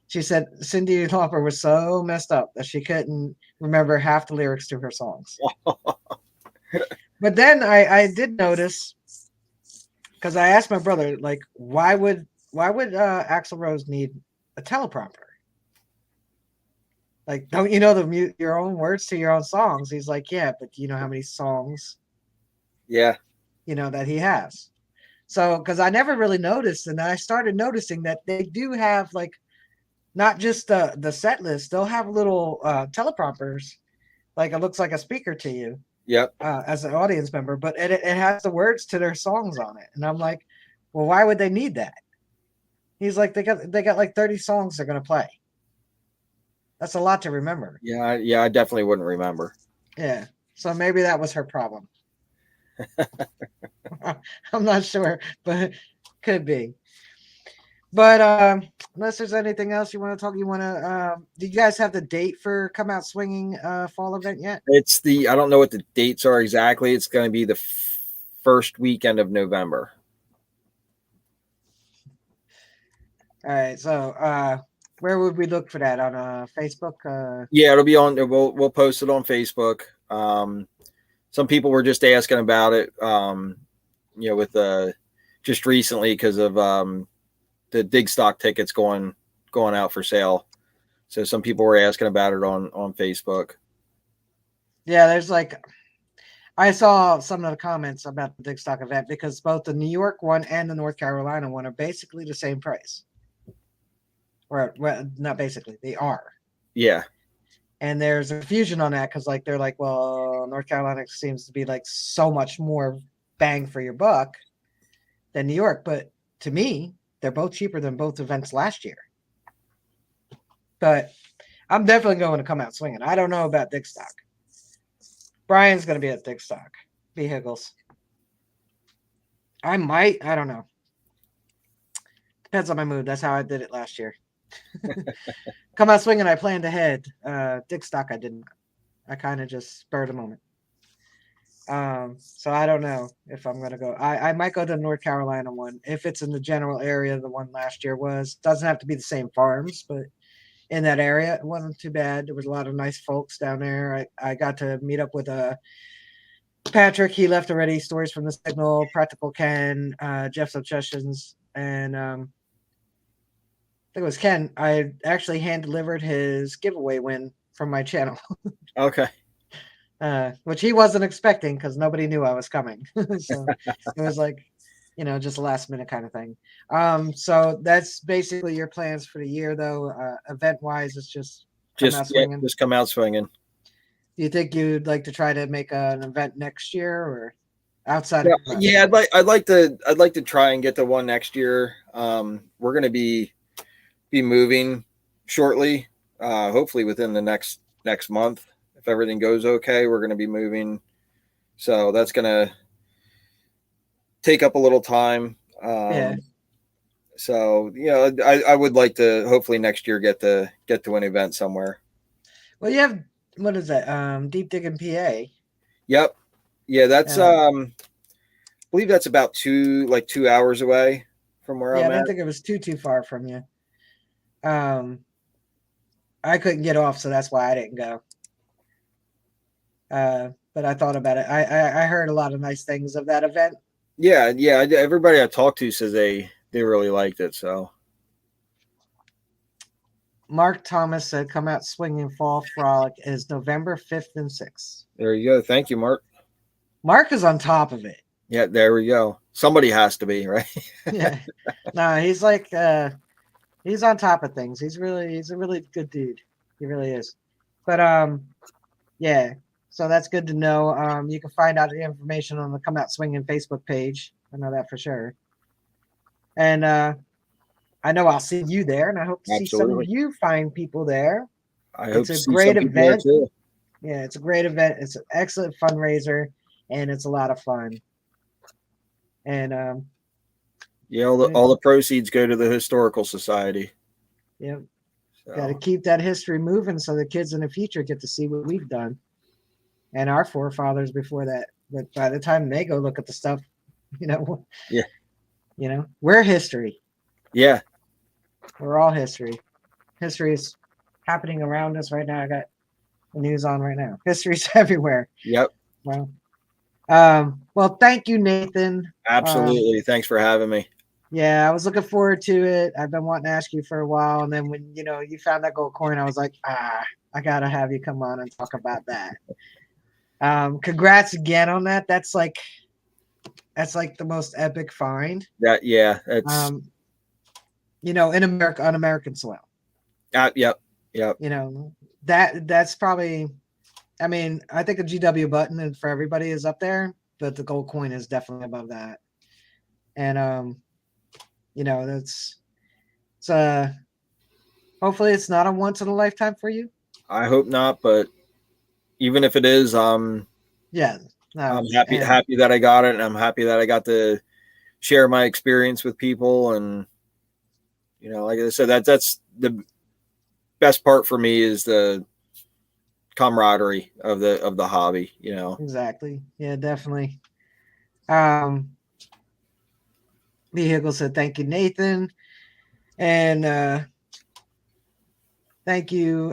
She said Cyndi Lauper was so messed up that she couldn't remember half the lyrics to her songs. But then I did notice, because I asked my brother, like, why would Axl Rose need a teleprompter? Like, don't you know your own words to your own songs? He's like, yeah, but do you know how many songs? Yeah. That he has. So, because I never really noticed, and I started noticing that they do have, like, not just the set list, they'll have little teleprompters, like it looks like a speaker to you. Yep. As an audience member, but it has the words to their songs on it, and I'm like, well, why would they need that? He's like, they got like 30 songs they're gonna play. That's a lot to remember. Yeah, I definitely wouldn't remember. Yeah, so maybe that was her problem. I'm not sure, but could be. But unless there's anything else you want to talk, do you guys have the date for Come Out Swinging fall event yet? I don't know what the dates are exactly. It's going to be the first weekend of November. All right. So where would we look for that? On Facebook? Yeah, it'll be on. We'll post it on Facebook. Some people were just asking about it, with just recently because of the dig stock tickets going out for sale. So some people were asking about it on Facebook. Yeah, there's I saw some of the comments about the dig stock event because both the New York one and the North Carolina one are basically the same price. Or, well, not basically, they are. Yeah. And there's a confusion on that because they're like, well, North Carolina seems to be like so much more bang for your buck than New York. But to me, they're both cheaper than both events last year. But I'm definitely going to Come Out Swinging. I don't know about dig stock. Brian's going to be at dig stock vehicles. I might. I don't know. Depends on my mood. That's how I did it last year. Come Out Swinging, I planned ahead. Dig stock, I didn't. I kind of just spurred the moment. So I don't know if I'm going to go. I might go to the North Carolina one. If it's in the general area, the one last year was. Doesn't have to be the same farms, but in that area, it wasn't too bad. There was a lot of nice folks down there. I got to meet up with Patrick. He left already. Stories from the Signal, Practical Ken, Jeff Suggestions, and I think it was Ken. I actually hand-delivered his giveaway win from my channel. Okay. Which he wasn't expecting because nobody knew I was coming. So it was like, just a last minute kind of thing. So that's basically your plans for the year, though. Event wise, it's just Come Out Swinging. Do you think you'd like to try to make an event next year or outside? Yeah, I'd like to try and get the one next year. We're going to be moving shortly, hopefully within the next month. If everything goes okay, we're going to be moving. So that's going to take up a little time. Yeah. So, I would like to hopefully next year get to an event somewhere. Well, you have, what is that? Deep Dig in PA. Yep. Yeah. That's, I believe that's about 2 hours away from where I'm at. I didn't think it was too far from you. I couldn't get off, so that's why I didn't go. But I thought about it. I heard a lot of nice things of that event. Yeah. Everybody I talked to says they really liked it. So Mark Thomas said, "Come Out Swinging Fall Frolic is November 5th and 6th." There you go. Thank you, Mark. Mark is on top of it. Yeah, there we go. Somebody has to be, right? Yeah. No, he's like he's on top of things. He's a really good dude. He really is. But yeah. So that's good to know. You can find out the information on the Come Out Swinging Facebook page. I know that for sure. And I know I'll see you there, and I hope to see some of Absolutely. you fine people there. I hope It's to a see some great people there event. too. Yeah, it's a great event. It's an excellent fundraiser, and it's a lot of fun. And Yeah, all the proceeds go to the historical society. yeah, So. got to keep that history moving so the kids in the future get to see what we've done and our forefathers before that. But by the time they go look at the stuff, Yeah, we're history. yeah, We're all history. History is happening around us right now. I got the news on right now. History's everywhere. yep. Well, thank you, Nathan. Absolutely. Thanks for having me. Yeah, I was looking forward to it. I've been wanting to ask you for a while, and then when you found that gold coin, I was like, I gotta have you come on and talk about that. Congrats again on that. That's like the most epic find. It's in America, on American soil. Yep. That's probably. I mean, I think a GW button for everybody is up there, but the gold coin is definitely above that. And that's hopefully it's not a once in a lifetime for you. I hope not, but even if it is, yeah, no, I'm happy that I got it, and I'm happy that I got to share my experience with people. And like I said, that's the best part for me, is the camaraderie of the hobby. Exactly. Yeah, definitely. Vehicle said thank you, Nathan, and thank you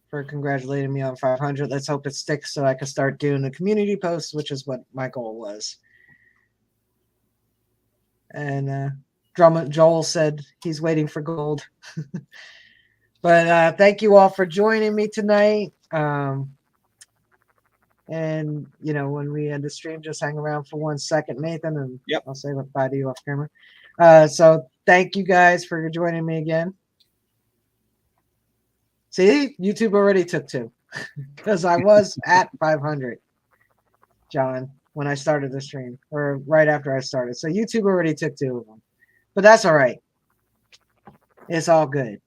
for congratulating me on 500. Let's hope it sticks so I can start doing the community posts, which is what my goal was. And Joel said he's waiting for gold. But thank you all for joining me tonight. And when we end the stream, just hang around for 1 second, Nathan, and Yep. I'll say bye to you off camera. So thank you guys for joining me again. See, YouTube already took 2 because I was at 500, John, when I started the stream, or right after I started. So YouTube already took 2 of them, but that's all right. It's all good.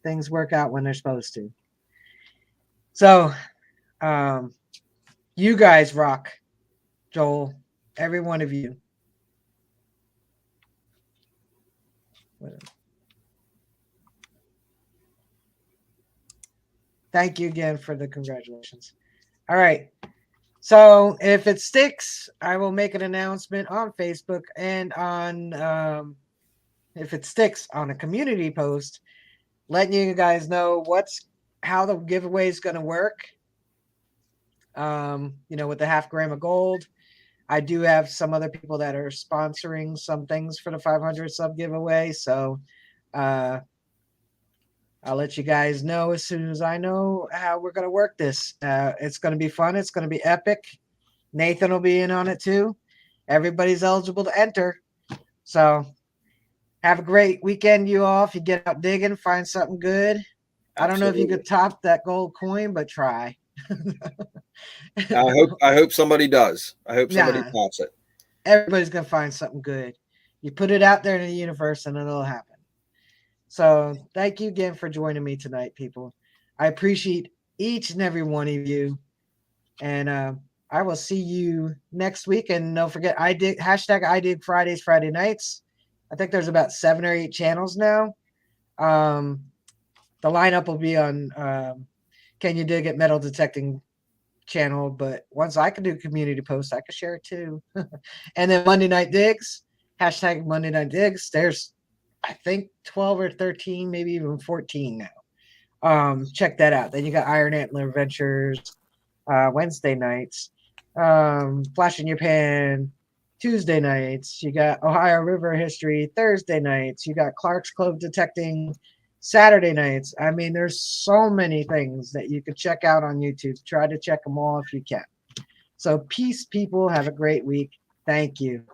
Things work out when they're supposed to. So, you guys rock, Joel, every one of you. Thank you again for the congratulations. All right. So if it sticks, I will make an announcement on Facebook and on if it sticks on a community post, letting you guys know how the giveaway is going to work. With the half gram of gold. I do have some other people that are sponsoring some things for the 500 sub giveaway. So I'll let you guys know as soon as I know how we're going to work this. It's going to be fun. It's going to be epic. Nathan will be in on it too. Everybody's eligible to enter. So have a great weekend, you all. If you get out digging, find something good. Absolutely. I don't know if you could top that gold coin, but try. I hope somebody does. I hope somebody tops it. Everybody's going to find something good. You put it out there in the universe and it'll happen. So thank you again for joining me tonight, people. I appreciate each and every one of you. And I will see you next week. And don't forget, I dig Fridays, Friday nights. I think there's about 7 or 8 channels now. The lineup will be on Can You Dig It Metal Detecting channel. But once I can do community posts, I can share it too. And then Monday Night Digs, hashtag Monday Night Digs. There's, I think, 12 or 13, maybe even 14 now. Check that out. Then you got Iron Antler Adventures Wednesday nights. Flash in Your Pan Tuesday nights. You got Ohio River History Thursday nights. You got Clark's Clove Detecting Saturday nights. I mean, there's so many things that you could check out on YouTube. Try to check them all if you can. So peace, people. Have a great week. Thank you.